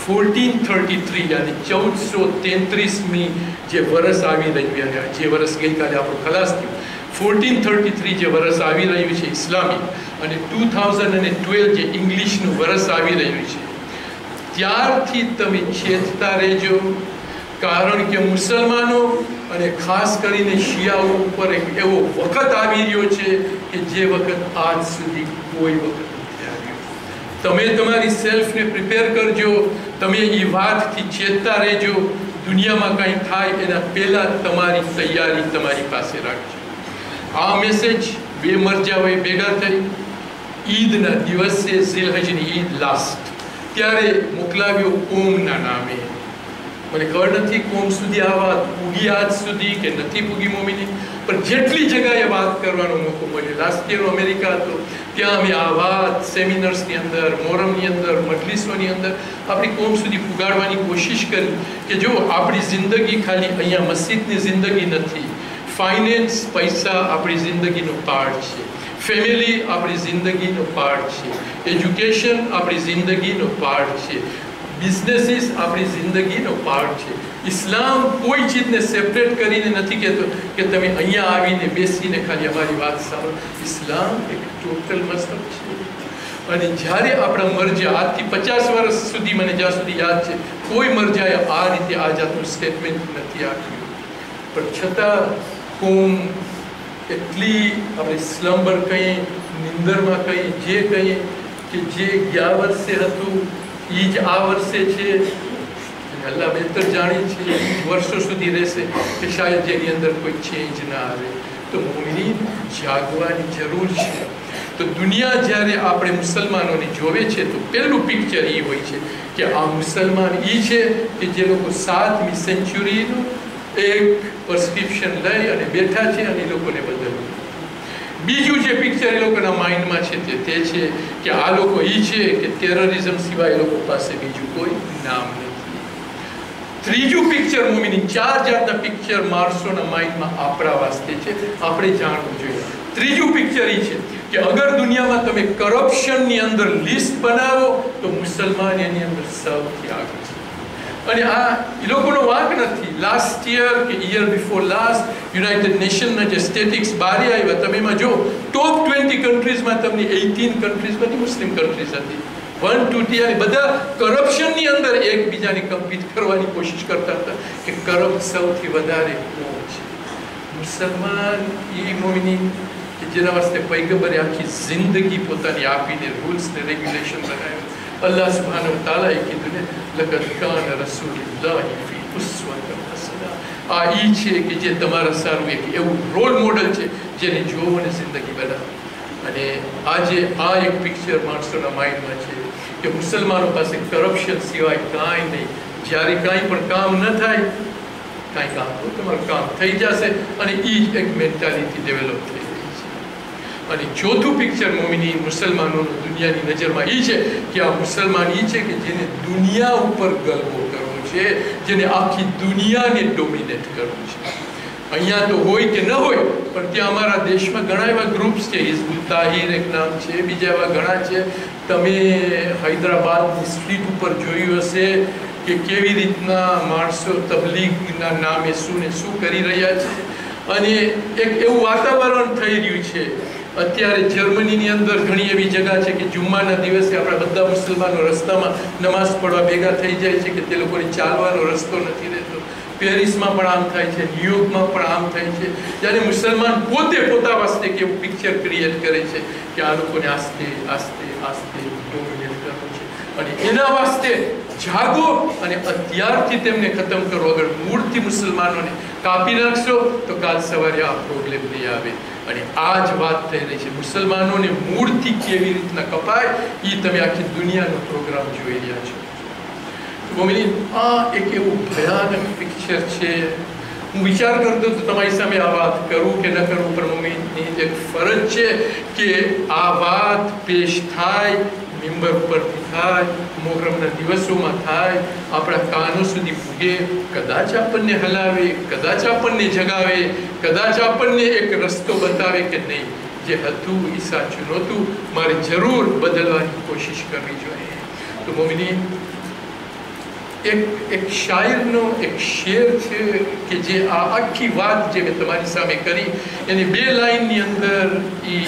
1433 યાની 1433મી જે વર્ષ આવી રહ્યું, જે વર્ષ ગઈકાલે આપણું ખલાસ થયું, 1433 જે વર્ષ આવી રહ્યું છે ઇસ્લામી, અને 2012 જે ઇંગ્લિશનું વર્ષ આવી રહ્યું છે, ત્યારથી તમે ચેતતા રહેજો. કારણ કે મુસલમાનો અને ખાસ કરીને શિયાઓ ઉપર એક એવો વખત આવી રહ્યો છે કે જે વખત આજ સુધી કોઈ વખત નથી આવ્યો. તમે તમારી સેલ્ફને પ્રિપેર કરજો, તમે એ વાતથી ચેતતા રહેજો. દુનિયામાં કંઈ થાય એના પહેલાં તમારી તૈયારી તમારી પાસે રાખજો. આ મેસેજ 2 મરજાઓએ ભેગા થઈ ઈદના દિવસે, ઝિલહજની ઈદ લાસ્ટ, ત્યારે મોકલાવ્યો કોમના નામે. મને ખબર નથી કોમ સુધી આ વાત પૂગી આજ સુધી કે નથી પૂગી મોમિની, પણ જેટલી જગ્યાએ વાત કરવાનો મોકો મળ્યો, લાસ્ટ યર અમેરિકા હતો, ત્યાં અમે આ વાત સેમિનાર્સની અંદર, મોરમની અંદર, મજલિસોની અંદર આપણી કોમ સુધી પુગાડવાની કોશિશ કરી કે જો આપણી જિંદગી ખાલી અહીંયા મસ્જિદની જિંદગી નથી, ફાઇનાન્સ પૈસા આપણી જિંદગીનો પાર્ટ છે, ફેમિલી આપણી જિંદગીનો પાર્ટ છે, એજ્યુકેશન આપણી જિંદગીનો પાર્ટ છે, બિઝનેસીસ આપણી જિંદગીનો પાર્ટ છે. ઇસ્લામ કોઈ ચીજને સેપરેટ કરીને નથી કહેતો કે તમે અહીંયા આવીને બેસીને ખાલી અમારી વાત સાંભળો. ઇસ્લામ એક ટોટલ મઝહબ છે. અને જ્યારે આપણા મરજા આજથી 50 વર્ષ સુધી, મને જ્યાં સુધી યાદ છે, કોઈ મરજાએ આ રીતે આ જાતનું સ્ટેટમેન્ટ નથી આપ્યું. પણ છતાં કોમ એટલી આપણે સ્લમ્બર કહીએ, નિંદરમાં કહીએ, જે કહીએ કે જે ગયા વર્ષે હતું એ જ આ વર્ષે છે. અલ્લાહ બહેતર જાણે છે વર્ષો સુધી રહેશે કે શાયદ જેની અંદર કોઈ ચેન્જ ના આવે. તો મોમિનીન જાગવાની જરૂર છે. તો દુનિયા જ્યારે આપણે મુસલમાનોને જોવે છે તો પહેલું પિક્ચર એ હોય છે કે આ મુસલમાન એ છે કે જે લોકો 7મી સેન્ચુરીનું એક પ્રિસ્ક્રિપ્શન લઈ અને બેઠા છે અને એ લોકોને બદલવું. બીજું જે પિક્ચર એ લોકોના માઇન્ડમાં છે તે છે કે આ લોકો એ છે કે ટેરરિઝમ સિવાય લોકો પાસે બીજું કોઈ નામ નથી. ત્રીજું પિક્ચર મોમિની, 4 જાતના પિક્ચર માણસોના માઇન્ડમાં આપણા વાસ્તે છે, આપણે જાણવું જોઈએ. ત્રીજું પિક્ચર એ છે કે અગર દુનિયામાં તમે કરપ્શનની અંદર લિસ્ટ બનાવો તો મુસલમાન એની અંદર સૌથી આગળ છે. અને આ એ લોકોનો વાંક નથી. લાસ્ટ યર કે યર બિફોર લાસ્ટ યુનાઇટેડ નેશનના જે સ્ટેટિક્સ બહાર આવ્યા, તમે એમાં જો ટોપ 20 કન્ટ્રીઝમાં તમને 18 કન્ટ્રીઝ બધી મુસ્લિમ કન્ટ્રીઝ હતી. 1, 2, 3 અને બધા કરપ્શનની અંદર એકબીજાને કમ્પીટ કરવાની કોશિશ કરતા હતા કે કરપ્ટ સૌથી વધારે કોણ છે. મુસલમાન એ મોમિની કે જેના વાસ્તે પૈગંબરે આખી જિંદગી પોતાની આપીને રૂલ્સ ને રેગ્યુલેશન બનાવ્યા. અલ્લાહ સુબ્હાનહુ વ તઆલાએ કીધું ને, લકદ કાન રસૂલુલ્લાહી ફી ઉસ્વતિન હસના. આ ઈ છે કે જે તમારા સારું એક એવું રોલ મોડલ છે જેને જોવો અને જિંદગી બનાવો. અને આજે આ એક પિક્ચર માણસોના માઇન્ડમાં છે કે મુસલમાનો પાસે કરપ્શન સિવાય કાંઈ નહીં. જ્યારે કાંઈ પણ કામ ન થાય, કાંઈ કામ તો તમારું કામ થઈ જશે, અને એ જ એક મેન્ટાલિટી ડેવલપ થઈ રહી છે. અને ચોથું પિક્ચર મોમિની મુસલમાનોનો દુનિયાની નજરમાં એ છે કે આ મુસલમાન એ છે કે જેને દુનિયા ઉપર ગલબો કરવો છે, જેને આખી દુનિયાને ડોમિનેટ કરવું છે. અહીંયા તો હોય કે ન હોય, પણ ત્યાં અમારા દેશમાં ઘણા એવા ગ્રુપ્સ છે. હિઝબુલ તાહીર એક નામ છે, બીજા એવા ઘણા છે. તમે હૈદરાબાદની સ્ટ્રીટ ઉપર જોયું હશે કે કેવી રીતના માણસો તબલીગના નામે શું ને શું કરી રહ્યા છે. અને એક એવું વાતાવરણ થઈ રહ્યું છે અત્યારે જર્મનીની અંદર. ઘણી એવી જગા છે કે જુમ્માના દિવસે આપણા બધા મુસલમાનો રસ્તામાં નમાઝ પડવા ભેગા થઈ જાય છે કે તે લોકોને ચાલવાનો રસ્તો નથી રહેતો. પેરિસમાં પણ આમ થાય છે, ન્યુયોર્કમાં પણ આમ થાય છે. જ્યારે મુસલમાન પોતે પોતા વાસ્તે કેવું પિક્ચર ક્રિએટ કરે છે કે આ લોકોને આસ્તે આસ્તે આસ્તે ડોમિનેટ કરવું છે. અને એના વાસ્તે જાગો અને અત્યારથી તેમને ખતમ કરો. અગર મૂળથી મુસલમાનોને કાપી નાખશો તો કાલ સવારે આ પ્રોબ્લેમ નહીં આવે. અને આ જ વાત થઈ રહી છે. મુસલમાનોને મૂળથી કેવી રીતના કપાય એ તમે આખી દુનિયાનો પ્રોગ્રામ જોઈ રહ્યા છો. મોમિનીન, આ એક એવું ભયાનક પિક્ચર છે. હું વિચાર કરતો તો તમારી સામે આ વાત કરું કે ન કરું, પણ મોમિનની એક ફરજ છે કે આ વાત પેશ થાય, મિંબર પરથી થાય, મોહરમના દિવસોમાં થાય, આપણા કાનો સુધી પૂગે. કદાચ આપણને હલાવે, કદાચ આપણને જગાવે, કદાચ આપણને એક રસ્તો બતાવે કે નહીં, જે હતું એ સાચું નહોતું, મારે જરૂર બદલવાની કોશિશ કરવી જોઈએ. તો મોમિની, એક શાયરનો એક શેર છે કે જે આ આખી વાત જે મેં તમારી સામે કરી એની 2 લાઈનની અંદર એ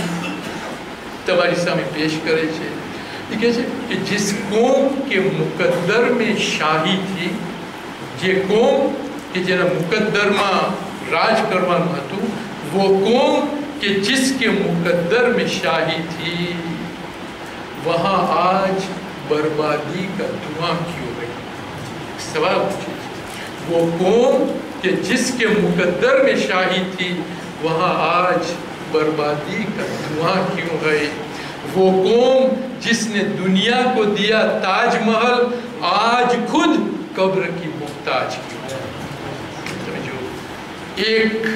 તમારી સામે પેશ કરે છે. એ કહે છે કે जिस कौम के मुकद्दर में शाही थी, જે કોમ કે જેના મુકદ્દરમાં રાજ કરવાનું હતું, वो कौम કે जिसके मुकद्दर में शाही थी, वहाँ आज बर्बादी का धुआं क्यों है? सवाल पूछे. वो कौम के जिसके मुकद्दर में शाही थी, वहाँ आज बर्बादी का धुआं क्यों है? वो कौम जिसने दुनिया को दिया ताजमहल, आज खुद कब्र की मुख्ताज क्यों है? समझो, एक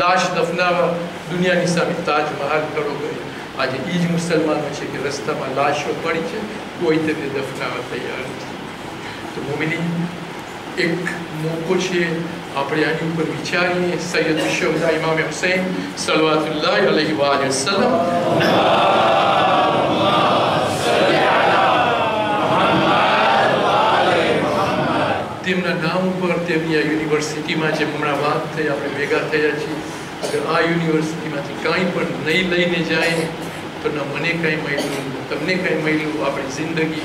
लाश दफनावा दुनियाની સામે તાજમહલ ખડો કર્યો. આજે એ જ મુસલમાનો છે કે રસ્તામાં લાશો પડી છે, કોઈ તેને દફનાવા તૈયાર નથી. તો મોમિની, એક મોકો છે, આપણે આની ઉપર વિચારીએ. સૈયદ શુહદા ઇમામ હુસૈન સલ્લલ્લાહુ અલૈહિ વસલ્લમ તેમના નામ ઉપર તેમની આ યુનિવર્સિટીમાં જે હમણાં વાત થઈ, આપણે ભેગા થયા છીએ. અગર આ યુનિવર્સિટીમાંથી કાંઈ પણ નહીં લઈને જાય તો ન મને કંઈ મળ્યું, તમને કંઈ મળ્યું. આપણી જિંદગી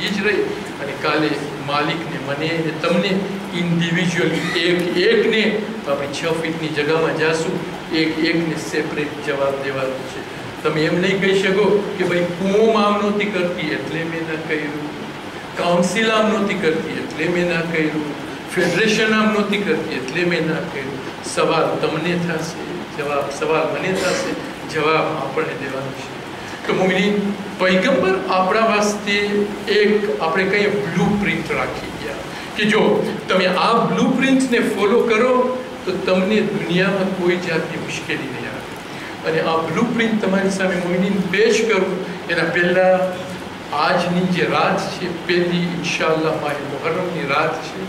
એ જ રહી. અને કાલે માલિકને, મને ને તમને ઇન્ડિવિજ્યુઅલી એકને આપણી 6 ફીટની જગ્યામાં જાશું, એકને સેપરેટ જવાબ દેવાનો છે. તમે એમ નહીં કહી શકો કે ભાઈ કોમ આમ નહોતી કરતી એટલે મેં ના કર્યું, કાઉન્સિલ આમ નહોતી કરતી એટલે મેં ના કર્યું, ફેડરેશન આમ નહોતી કરતી એટલે મેં ના કર્યું. સવાલ તમને થશે, સવાલ મને થશે, જવાબ આપણને દેવાનો છે. તો મોમિની, પૈગંબર આપણા વાસ્તે એક આપણે કઈ બ્લુ પ્રિન્ટ રાખી ગયા કે જો તમે આ બ્લુ પ્રિન્ટને ફોલો કરો તો તમને દુનિયામાં કોઈ જાતની મુશ્કેલી નહીં આવે. અને આ બ્લુ પ્રિન્ટ તમારી સામે મોમિની પેશ કરું એના પહેલાં આજની જે રાત છે, પહેલી ઇન્શાઅલ્લાહ માહે મુહર્રમની રાત છે.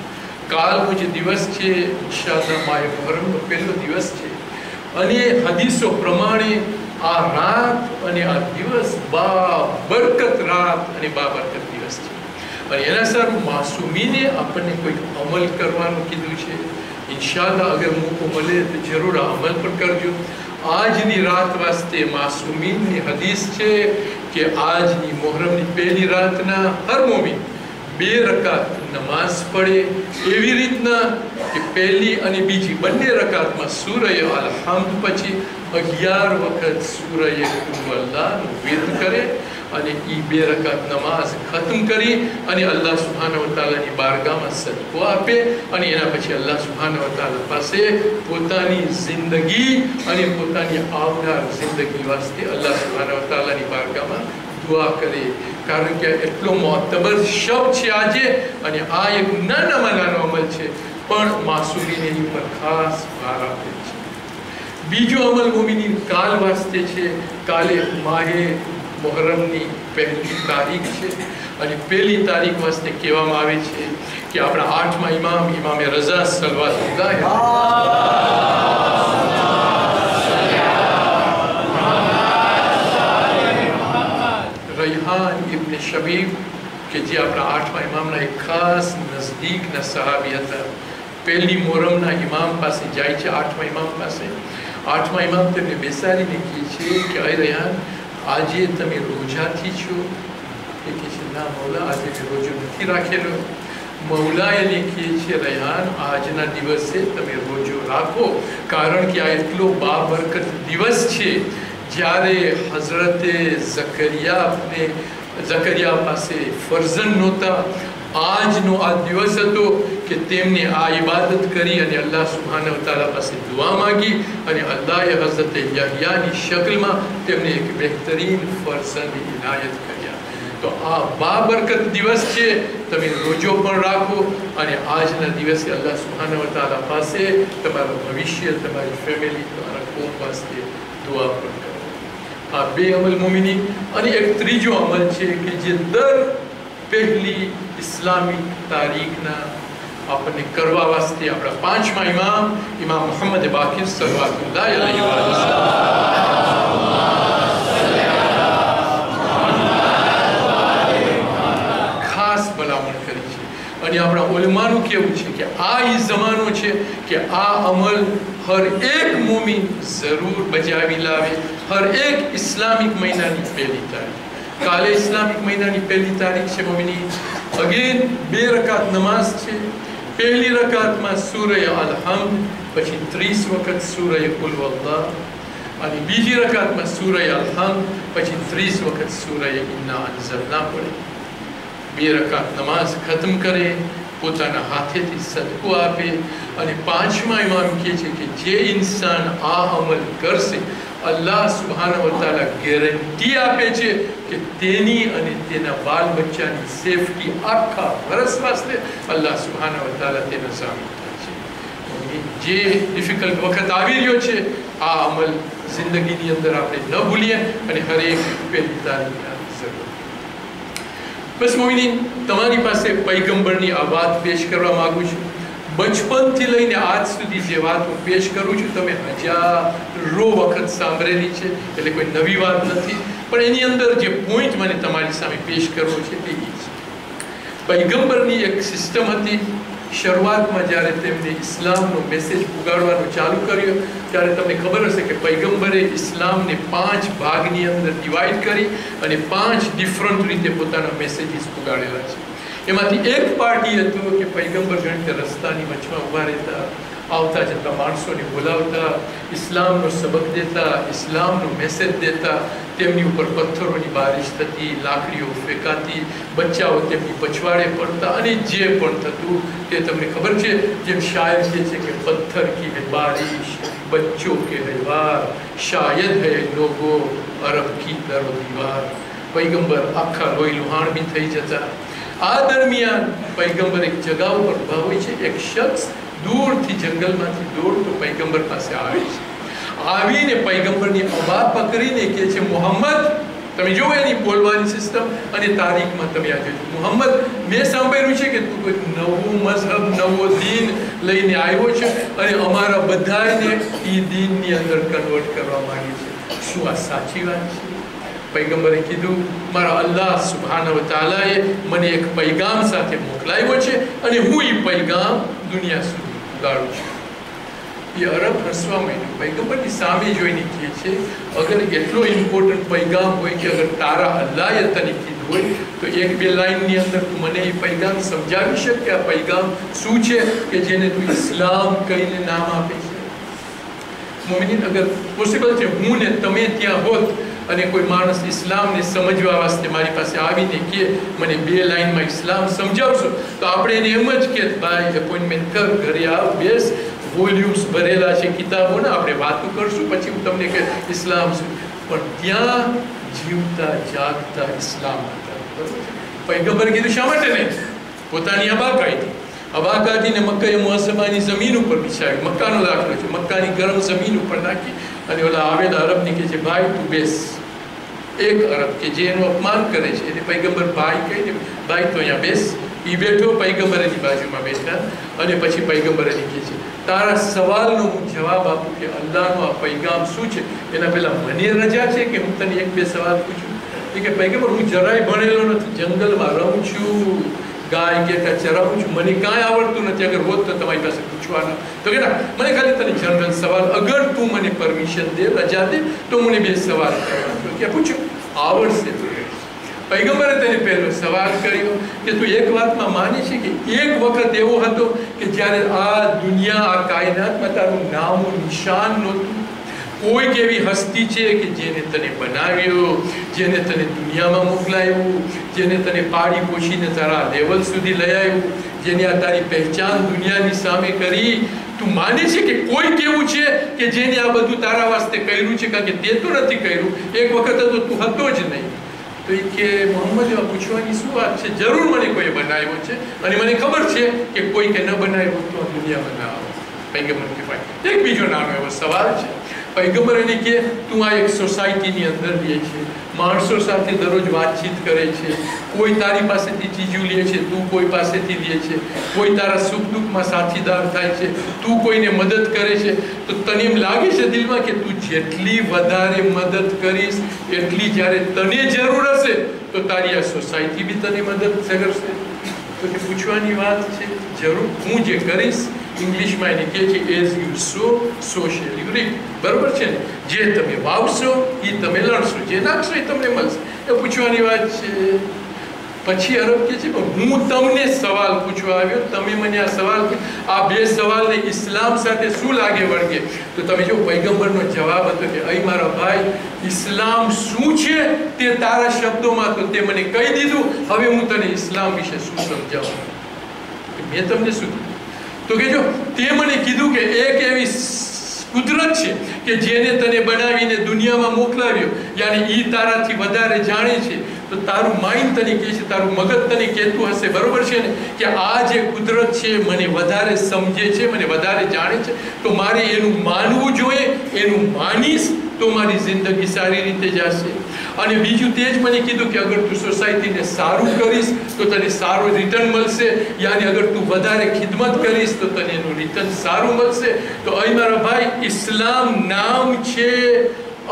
કાલનો જે દિવસ છે ઇન્શાઅલ્લાહ માહે મુહર્રમનો પહેલો દિવસ છે. અને હદીસો પ્રમાણે આ રાત અને આ દિવસ બરકત રાત અને બરકત દિવસ છે. અને એના સારું માસૂમીને આપણને કોઈ અમલ કરવાનું કીધું છે. ઇન્શાઅલ્લાહ અગર મોકો મળે તો જરૂર આ અમલ પણ કરજો. આજની રાત વાસ્તે માસૂમીની હદીસ છે કે આજની મુહર્રમની પહેલી રાતના હર મોમિન 2 રકાત નમાઝ પડે, એવી રીતના કે પહેલી અને બીજી બંને રકાતમાં સૂરહ અલ-હમ્દ પછી 11 વખત સૂરહ કુલ અલ્લાહનું વિર્દ કરે અને એ 2 રકાત નમાઝ ખતમ કરી અને અલ્લાહ સુબ્હાનહુ વ તઆલાની બારગાહમાં સદકો આપે. અને એના પછી અલ્લાહ સુબ્હાનહુ વ તઆલા પાસે પોતાની જિંદગી અને પોતાની આવનાર જિંદગી વાસ્તે અલ્લાહ સુબ્હાનહુ વ તઆલાની બારગાહમાં દુઆ કરે. કારણ કે એટલો મોતબર શબ્દ છે આજે, અને આ એક નાનામાં નાનો અમલ છે, પણ માસૂમીને એની ઉપર ખાસ ભાર આપે છે. બીજો અમલ મોમિનીન કાલ વાસ્તે છે. કાલે માહે મુહર્રમની પહેલી તારીખ છે અને પહેલી તારીખ વાસ્તે કહેવામાં આવે છે કે આપણા 8મા ઇમામે રઝા સલવાતુલ્લાહ રૈહાન ઇબ્ન શબીબ કે જે આપણા 8મા ઇમામના એક ખાસ નજદીકના સહાબી હતા. પહેલી મુહર્રમના ઇમામ પાસે જાય છે, 8મા ઇમામ પાસે. 8મા ઇમામ તેમને બેસાડીને કહે છે કે અય રૈહાન, આજે તમે રોજાથી છો? એ કહે છે ના મૌલા, આજે મેં રોજો નથી રાખેલો. મૌલા એને કહે છે રૈહાન, આજના દિવસે તમે રોજો રાખો, કારણ કે આ એટલો બાબરકત દિવસ છે જ્યારે હઝરતે ઝકરિયા પાસે ફરઝન નહોતા. આજનો આ દિવસ હતો કે તેમને આ ઇબાદત કરી અને અલ્લાહ સુબ્હાનહુ વ તઆલા પાસે દુઆ માંગી અને અલ્લાહે હઝરત યહયાની શક્લમાં તેમને એક બહેતરીન ફરઝન ઇનાયત કર્યા. તો આ બાબરકત દિવસ છે, તમે રોજો પણ રાખો અને આજના દિવસે અલ્લાહ સુબ્હાનહુ વ તઆલા પાસે તમારું ભવિષ્ય, તમારી ફેમિલી, તમારા કોમ વાસ્તે દુઆ પણ કરો. આ બે અમલ મોમિની. અને એક ત્રીજો અમલ છે કે જે દર પહેલી ઇસ્લામિક તારીખના આપણને કરવા વાસ્તે આપણા 5મા ઇમામ મુહમ્મદ બાકિર સલ્લલ્લાહુ અલૈહિ વસલ્લમ ખાસ ભલામણ કરી છે. અને આપણા ઉલમાનું કેવું છે કે આ એ જમાનો છે કે આ અમલ હર એક મોમિન જરૂર બજાવી લાવે. હર એક ઇસ્લામિક મહિનાની પહેલી તારીખ. કાલે ઇસ્લામિક મહિનાની પહેલી તારીખ છે મોમિની. અગેન 2 રકાત નમાઝ છે. પહેલી રકાતમાં સૂરહ અલ-હમ્દ, પછી 30 વખત સૂરહ કુલ વલ્લાહ, અને બીજી રકાતમાં સૂરહ અલ-હમ્દ, પછી 30 વખત સૂરહ ઇન્ના અંઝલના પડે. 2 રકાત નમાઝ ખતમ કરે, પોતાના હાથેથી સદકો આપે. અને 5મા ઇમામ કહે છે કે જે ઇન્સાન આ અમલ કરશે, અલ્લાહ સુબ્હાનહુ વ તઆલા ગેરંટી આપે છે કે તેની અને તેના બાલ બચ્ચાની સેફટી આખા વર્ષ વાસ્તે અલ્લાહ સુબ્હાનહુ વ તઆલા તેના સામી થાય છે. જે ડિફિકલ્ટ વખત આવી રહ્યો છે, આ અમલ જિંદગીની અંદર આપણે ન ભૂલીએ અને હરેક પહેલી તારીખના જરૂર. બસ મોમિની, તમારી પાસે પૈગંબરની આ વાત પેશ કરવા માંગુ છું. બચપનથી લઈને આજ સુધી જે વાત હું પેશ કરું છું, તમે હજારો વખત સાંભળેલી છે, એટલે કોઈ નવી વાત નથી. પણ એની અંદર જે પોઈન્ટ મને તમારી સામે પેશ કરવો છે તે છે, પૈગંબરની એક સિસ્ટમ હતી. શરૂઆતમાં જ્યારે તેમને ઇસ્લામનો મેસેજ પુગાડવાનું ચાલુ કર્યો ત્યારે તમને ખબર હશે કે પૈગંબરે ઇસ્લામને 5 ભાગની અંદર ડિવાઈડ કરી અને 5 ડિફરન્ટ રીતે પોતાના મેસેજીસ પુગાડેલા છે. એમાંથી એક પાર્ટી હતું કે પૈગંબર ગણિત રસ્તાની વચમાં ઊભા રહેતા, આવતા જતા માણસોને બોલાવતા, ઇસ્લામનો સબક દેતા, ઇસ્લામનો મેસેજ દેતા. તેમની ઉપર પથ્થરોની બારિશ થતી, લાકડીઓ ફેંકાતી, બચ્ચાઓ તેમની પછવાડે પડતા અને જે પણ થતું તે તમને ખબર છે. જેમ શાયર કહે છે કે પથ્થર કી હૈ બારિશ, બચ્ચો કે હૈ વાર, શાયદ હૈ લોગો અરબ કી દરો દીવાર. પૈગંબર આખા લોહી લુહાણ બી થઈ જતા. આ દરમિયાન પૈગંબર એક જગા ઉપર ઊભા હોય છે. એક શખ્સ દૂરથી જંગલમાંથી દોડતો પૈગંબર પાસે આવે છે. આવીને પૈગંબરની અબા પકડીને કહે છે, મોહમ્મદ, તમે જુઓ એની બોલવાની સિસ્ટમ અને તારીખમાં તમે આ જોજો. મોહમ્મદ, મેં સાંભળ્યું છે કે તું કોઈ નવું મઝહબ, નવો દીન લઈને આવ્યો છે અને અમારા બધાને એ દીનની અંદર કન્વર્ટ કરવા માંગે છે. શું આ સાચી વાત છે? પૈગંબરે કીધું, મારા અલ્લાહ સુબ્હાનહુ વ તઆલાએ મને એક પૈગામ સાથે મોકલાવ્યો છે અને હું એ પૈગામ દુનિયા સુધી ઉગાડું છું. એ અરબ હસવા માંડ્યું. પૈગંબરની સામે જોઈને કહે છે, અગર એટલો ઇમ્પોર્ટન્ટ પૈગામ હોય કે અગર તારા અલ્લાહે તને કીધું હોય તો 1-2 લાઈનની અંદર તું મને એ પૈગામ સમજાવી શકે કે આ પૈગામ શું છે કે જેને તું ઇસ્લામ કહીને નામ આપે છે? મોમિનીન, અગર પોસિબલ છે હું ને તમે ત્યાં હોત અને કોઈ માણસ ઇસ્લામને સમજવા વાસ્તે મારી પાસે આવીને કહે મને 2 લાઈનમાં ઇસ્લામ સમજાવશો, તો આપણે એને એમ જ કહેત, ભાઈ એપોઇન્ટમેન્ટ કર, ઘરે આવ, બેસ, વોલ્યુમ્સ ભરેલા છે કિતાબોના, આપણે વાતો કરશું, પછી હું તમને કે ઇસ્લામ શું. પણ ત્યાં જીવતા જાગતા ઇસ્લામ હતા. પૈગંબરે કીધું શા માટે નહીં? પોતાની અબા કાઢી. હવા કાઢીને મક્કાએ મુઅઝ્ઝમાની જમીન ઉપર બિછાવી. મક્કાનો દાખલો છે. મક્કાની ગરમ જમીન ઉપર નાખી અને ઓલા આવેલા અરબની કે છે ભાઈ તું બેસ. એક અરબ કે જે એનું અપમાન કરે છે એને પૈગંબર ભાઈ કહીને ભાઈ તો અહીંયા બેસ. એ બેઠો, પૈગંબર એની બાજુમાં બેઠા અને પછી પૈગંબર એને કહે છે તારા સવાલનો હું જવાબ આપું કે અલ્લાહનો આ પૈગામ શું છે એના પહેલાં મને રજા છે કે હું તને એક બે સવાલ પૂછું? કે પૈગંબર હું જરાય ભણેલો નથી, જંગલમાં રહું છું, ગાય કે ચરાવું છું, મને કાંઈ આવડતું નથી. અગર હોત તો તમારી પાસે પૂછવાના. તો કે ના, મને ખાલી તને જનરલ સવાલ, અગર તું મને પરમિશન દે, રજા દે તો મને બે સવાલ કરવાનો. કે પૂછ્યું આવડશે તો. પૈગંબરે તેને પહેલો સવાલ કર્યો કે તું એક વાતમાં માને છે કે એક વખત એવો હતો કે જ્યારે આ દુનિયા, આ કાયનાતમાં તારું નામ નિશાન નહોતું? કોઈક એવી હસ્તી છે કે જેને તને બનાવ્યો, જેને તને દુનિયામાં મોકલાયું, જેને તને પાડી પોષીને તારા લેવલ સુધી લઈ આવ્યું, જેને આ તારી પહેચાન દુનિયાની સામે કરી? તું માને છે કે કોઈક એવું છે કે જેને આ બધું તારા વાસ્તે કર્યું છે? કારણ કે તે તો નથી કર્યું. એક વખત તો તું હતો જ નહીં. તો એ કે મોહમ્મદ એવા પૂછવાની શું વાત છે? જરૂર મને કોઈએ બનાવ્યો છે અને મને ખબર છે કે કોઈ કે ન બનાવ્યો તો આ દુનિયામાં ના આવે. પૈગંબર કે ભાઈ એક બીજો નાનો એવો સવાલ છે. પૈગંબર એને કે તું આ એક સોસાયટીની અંદર રહે છે, માણસો સાથે દરરોજ વાતચીત કરે છે, કોઈ તારી પાસેથી ચીજો લે છે, તું કોઈ પાસેથી લે છે, કોઈ તારા સુખ દુઃખમાં સાથીદાર થાય છે, તું કોઈને મદદ કરે છે. તો તને એમ લાગે છે દિલમાં કે તું જેટલી વધારે મદદ કરીશ એટલી જ્યારે તને જરૂર હશે તો તારી આ સોસાયટી બી તને મદદ કરશે? તો કે પૂછવાની વાત છે. જરૂર, હું જે કરીશ, ઇંગ્લિશમાં એને કહે છે as you sow so shall you reap. બરાબર છે ને? જે તમે વાવશો એ તમે લણશો, જે નાખશો એ તમને મળશે. એ પૂછવાની વાત છે. પછી અરબ કહે છે હું તમને સવાલ પૂછવા આવ્યો, તમે મને આ સવાલ, આ બે સવાલને ઇસ્લામ સાથે શું લાગે વળગે? તો તમે જો પૈગંબરનો જવાબ હતો કે અહીં મારા ભાઈ, ઇસ્લામ શું છે તે તારા શબ્દોમાં તો તે મને કહી દીધું, હવે હું તને ઇસ્લામ વિશે શું સમજાવું? મેં તમને શું કીધું? તો કે જો તે મને કીધું કે એક એવી કુદરત છે કે જેને તને બનાવીને દુનિયામાં મોકલાવ્યો, યાની ઈ તારાથી વધારે જાણે છે. તો તારું માઇન્ડ તને કહે છે, તારું મગજ તને કહેતું હશે, બરોબર છે ને, કે આ જે કુદરત છે મને વધારે સમજે છે, મને વધારે જાણે છે, તો મારે એનું માનવું જોઈએ. એનું માનીશ તો મારી જિંદગી સારી રીતે જશે. અને બીજું તે જ મને કીધું કે અગર તું સોસાયટીને સારું કરીશ તો તને સારું રિટર્ન મળશે, યાની અગર તું વધારે ખિદમત કરીશ તો તને એનું રિટર્ન સારું મળશે. તો અહીં મારા ભાઈ, ઇસ્લામ નામ છે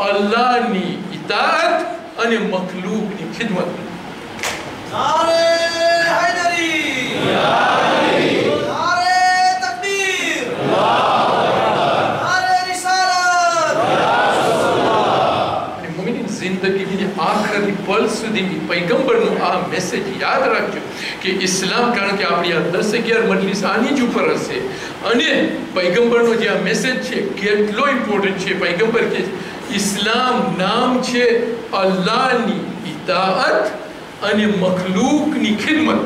અલ્લાહની ઇતાઅત અને મખલૂકની ખિદમત. નારે હૈદરી, નારે તકબીર, નારે રિસાલત. અને મુમિન જિંદગીની આખરી પલ સુધી પૈગંબરનો આ મેસેજ યાદ રાખજો કે ઇસ્લામ, કારણ કે આપણી આ 10-11 મજલિસ આની જ ઉપર હશે, અને પૈગંબરનો જે આ મેસેજ છે કેટલો ઇમ્પોર્ટન્ટ છે. પૈગંબર કે ઇસ્લામ નામ છે અલ્લાહની ઇતાઅત અને મખલૂકની ખિદમત.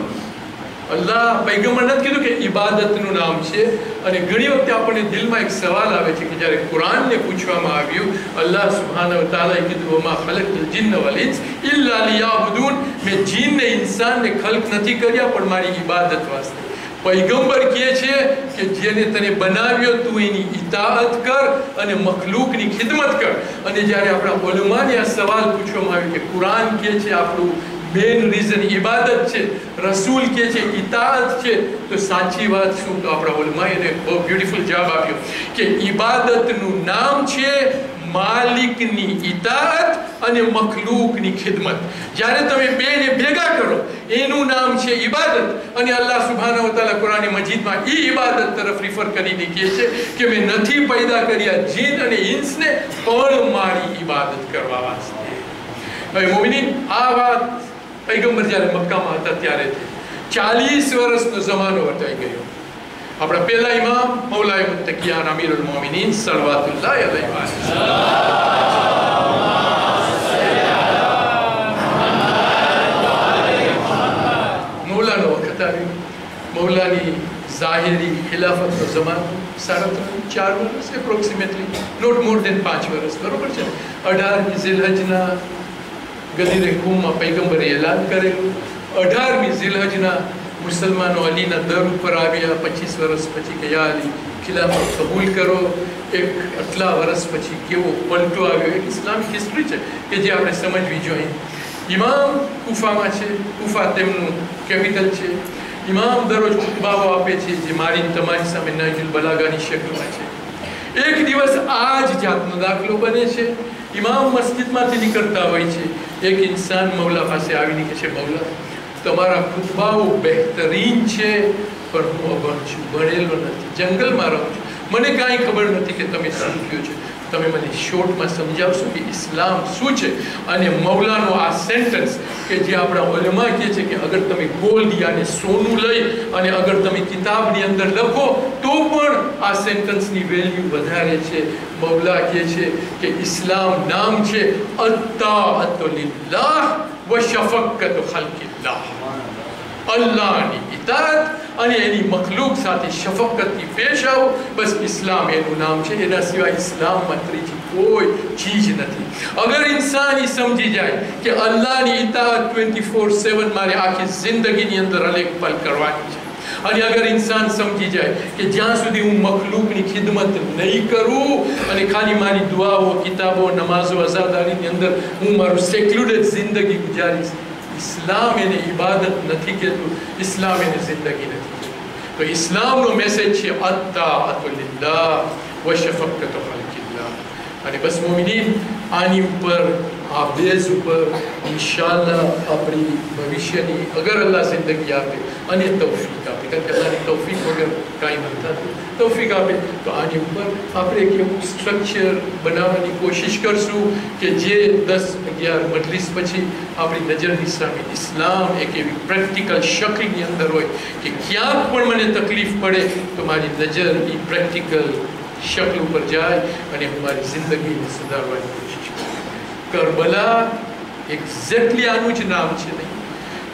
અલ્લાહ, પૈગંબર નથી કીધું કે ઇબાદતનું નામ છે. અને ઘણી વખતે આપણને દિલમાં એક સવાલ આવે છે કે જ્યારે કુરાનને પૂછવામાં આવ્યું, અલ્લાહ સુબ્હાનહુ વ તઆલાએ કીધું વમા ખલકતુલ જિન્ન વલ ઇન્સ ઇલ્લા લિયાબુદૂન, મેં જીન ને ઇન્સાનને ખલક નથી કર્યા પણ મારી ઇબાદત વાસ્તે. પૈગંબર કહે છે કે જેને તને બનાવ્યો તું એની ઇતાઅત કર અને મખલૂકની ખિદમત કર. અને જ્યારે આપણા ઉલમાને આ સવાલ પૂછવામાં આવ્યો કે કુરાન કહે છે આપણું મેન રીઝન ઇબાદત છે, રસૂલ કહે છે ઇતાઅત છે, તો સાચી વાત શું? તો આપણા ઉલમાએ એને બહુ બ્યુટીફુલ જવાબ આપ્યો કે ઇબાદતનું નામ છે માલિકની ઇતાઅત અને મખલૂકની ખિદમત. જ્યારે તમે બેને ભેગા કરો એનું નામ છે ઇબાદત. અને અલ્લાહ સુબ્હાનહુ વ તઆલા કુરાન મજીદમાં એ ઇબાદત તરફ રિફર કરીને કહે છે કે મેં નથી પેદા કર્યા જીન અને ઇન્સને પણ મારી ઇબાદત કરવા વાસ્તે. હવે મોમિનીન, આ વાત પૈગંબર જ્યારે મક્કામાં હતા ત્યારે 40 વર્ષનો જમાનો વર્તાઈ ગયો. આપણા પહેલા ઇમામ મૌલાએ મુત્તકિયાન અમીરુલ મોમિનીન સલ્લલ્લાહુ અલૈહિ વસલ્લમ મૌલાનો વખત આવ્યો. મૌલાની ઝાહિરી ખિલાફતનો જમાનો 4.5 વર્ષ, એપ્રોક્સિમેટલી, નોટ મોર દેન 5 વર્ષ, બરોબર છે. 18મી ઝિલહજના ગદીરે કુમમાં પૈગંબરે એલાન કરેલું. 18મી ઝિલહજના મુસલમાનો અલીના દર ઉપર આવ્યા 25 વર્ષ પછી કે યા અલી ખિલાફત કબૂલ કરો. એક આટલા વર્ષ પછી કેવો પલટો આવ્યો. એક ઇસ્લામિક હિસ્ટ્રી છે કે જે આપણે સમજવી જોઈએ. ઇમામ કુફામાં છે, કુફા તેમનું કેપિટલ છે. ઇમામ દરરોજ ખુતબાઓ આપે છે જે મારી તમારી સામે નહજુલ બલાગાની શક્લમાં છે. એક દિવસ આ જ જાતનો દાખલો બને છે. ઇમામ મસ્જિદમાંથી નીકળતા હોય છે. એક ઇન્સાન મૌલા પાસે આવીને કહે છે, મૌલા તમારા ખુતબાઓ બહેતરીન છે, પણ હું અભણ છું, ભણેલો નથી, જંગલમાં રહું છું, મને કાંઈ ખબર નથી કે તમે શું કહ્યું છે. તમે મને શોર્ટમાં સમજાવશો કે ઇસ્લામ શું છે? અને મૌલાનો આ સેન્ટન્સ કે જે આપણા ઉલેમા કહે છે કે અગર તમે ગોલ્ડ યાને સોનું લઈ અને અગર તમે કિતાબની અંદર લખો તો પણ આ સેન્ટન્સની વેલ્યુ વધારે છે. મૌલા કહે છે કે ઇસ્લામ નામ છે અત્તાઅતુ લિલ્લાહ વ શફક્કતુ ખલ્કિલ્લાહ. અલ્લાહની ઇતાઅત અને એની મખલૂક સાથે શફકતથી પેશ આવો, બસ ઇસ્લામ એનું નામ છે. એના સિવાય ઇસ્લામમાં ત્રીજી કોઈ ચીજ નથી. અગર ઇન્સાન એ સમજી જાય કે અલ્લાહની ઇતાઅત 24/7 મારે આખી જિંદગીની અંદર અનેક પલ કરવાની છે, અને અગર ઇન્સાન સમજી જાય કે જ્યાં સુધી હું મખલૂકની ખિદમત નહીં કરું અને ખાલી મારી દુઆઓ, કિતાબો, નમાઝો, અઝાદારીની અંદર હું મારું સેક્યુલર જિંદગી ગુજારીશ, ઇસ્લામ એને ઇબાદત નથી કહેતું, ઇસ્લામ એને જિંદગી નથી કહેતું. તો ઇસ્લામનો મેસેજ છે અત્તાઅતુ લિલ્લાહ વ શફક્કતુ ખલ્કિલ્લાહ. અને બસ મોમિનીન આની ઉપર, આ બેઝ ઉપર ઇન્શાઅલ્લાહ આપણી ભવિષ્યની અગર અલ્લાહ જિંદગી આપે અને તૌફીક આપે, કારણ કે અલ્લાહની તૌફીક વગર કાંઈ નથી થતું, તૌફીક આપે તો આની ઉપર આપણે એક એવું સ્ટ્રક્ચર બનાવવાની કોશિશ કરશું કે જે 10-11 મજલિસ પછી આપણી નજરની સામે ઇસ્લામ એક એવી પ્રેક્ટિકલ શક્લની અંદર હોય કે ક્યાંક પણ મને તકલીફ પડે તો મારી નજર એ પ્રેક્ટિકલ શક્લ ઉપર જાય અને હું મારી જિંદગીને સુધારવાની કોશિશ કરું. કરબલા એક્ઝેક્ટલી આનું જ નામ છે. નહીં,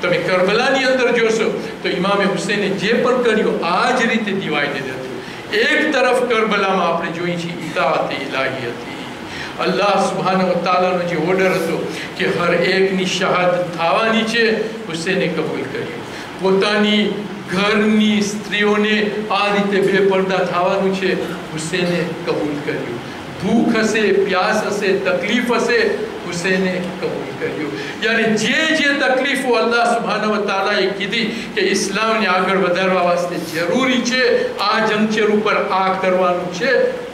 તમે કરબલાની અંદર જોશો તો ઇમામે હુસૈને જે પણ કર્યું આ જ રીતે ડિવાઇડેડ હતું. એક તરફ કરબલામાં આપણે જોઈએ છીએ ઇતાઅત ઇલાહી હતી. અલ્લાહ સુબ્હાનહુ વ તઆલાનો જે ઓર્ડર હતો કે હર એકની શહાદત થવાની છે, હુસૈને કબૂલ કર્યું. પોતાની ઘરની સ્ત્રીઓને આ રીતે બેપરદા થવાનું છે, હુસૈને કબૂલ કર્યું. ભૂખ હશે, પ્યાસ હશે, તકલીફ હશે, હુસૈને કબૂલ કર્યું. યાની જે તકલીફો અલ્લાહ સુબ્હાનહુ વ તઆલાએ કીધી કે ઇસ્લામને આગળ વધારવા વાસ્તે જરૂરી છે, આ જંકચર ઉપર આ કરવાનું છે,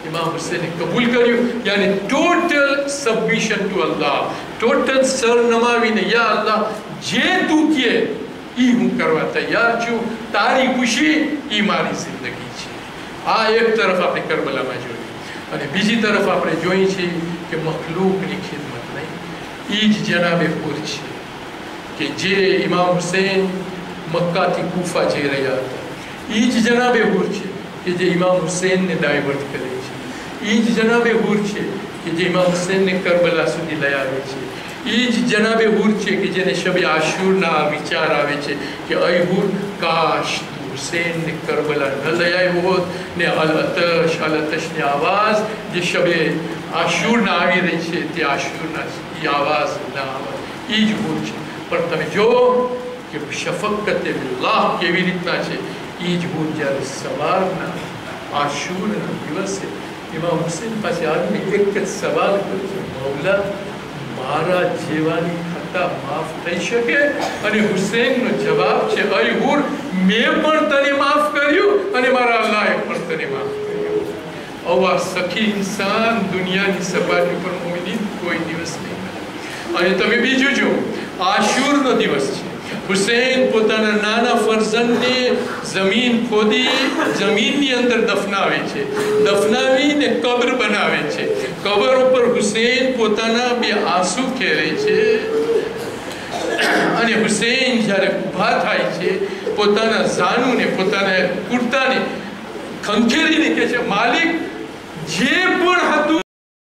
ઇમામ હુસૈને કબૂલ કર્યું. યાની ટોટલ સબમિશન ટુ અલ્લાહ, ટોટલ સર નમાવીને યા અલ્લાહ જે તું કહે એ હું કરવા તૈયાર છું, તારી ખુશી એ મારી જિંદગી છે. આ એક તરફ આપણે કરબલામાં જોયું. અને બીજી તરફ આપણે જોઈએ છીએ કે મખલૂકની ખિદમત નહીં, એ જ જનાબે હુર છે કે જે ઇમામ હુસૈન મક્કાથી કૂફા જઈ રહ્યા હતા. એ જ જનાબે હુર છે કે જે ઇમામ હુસૈનને ડાયવર્ટ કરે છે. એ જ જનાબે હુર છે કે જે ઇમામ હુસૈનને કરબલા સુધી લઈ આવે છે. એ જ જનાબે હુર છે કે જેને શબે આશુરના વિચાર આવે છે કે અય હુર, કાશ હુસૈનને કરબલા ન લઈ આવ્યો હોત ને અલતશની આવાજ જે શબે આશુરના આવી રહી છે તે આશુરના એ આવાજ ના આવે. એ જ હુર છે. પણ તમે જો કે શફક્કતે બિલ્લાહ કેવી રીતના છે. એ જ હુર જ્યારે સવારના આશુરના દિવસે ઇમામ હુસૈન પાસે આવીને એક જ સવાલ કર્યો છે, મૌલા મારા જેવાની ખતા માફ થઈ શકે? અને હુસૈનનો જવાબ છે, અય હુર, મેં પણ તને માફ કર્યું અને મારા અલ્લાહે પણ તને માફ કર્યું. આવા સખી ઇન્સાન દુનિયાની સપાટી પર મોમિનીન કોઈ દિવસ નહીં મળે. અને તમે બીજું જો, આશુરનો દિવસ છે. હુસૈન પોતાના નાના ફરઝંદને જમીન ખોદી જમીનની અંદર દફનાવે છે, દફનાવીને કબ્ર બનાવે છે. કબર ઉપર હુસૈન પોતાના બે આંસુ ખેરે છે. અને હુસૈન જ્યારે ઊભા થાય છે પોતાના ઝાનુને, પોતાના કુર્તાને ખંખેરીને કહે છે, માલિક જે પણ હતું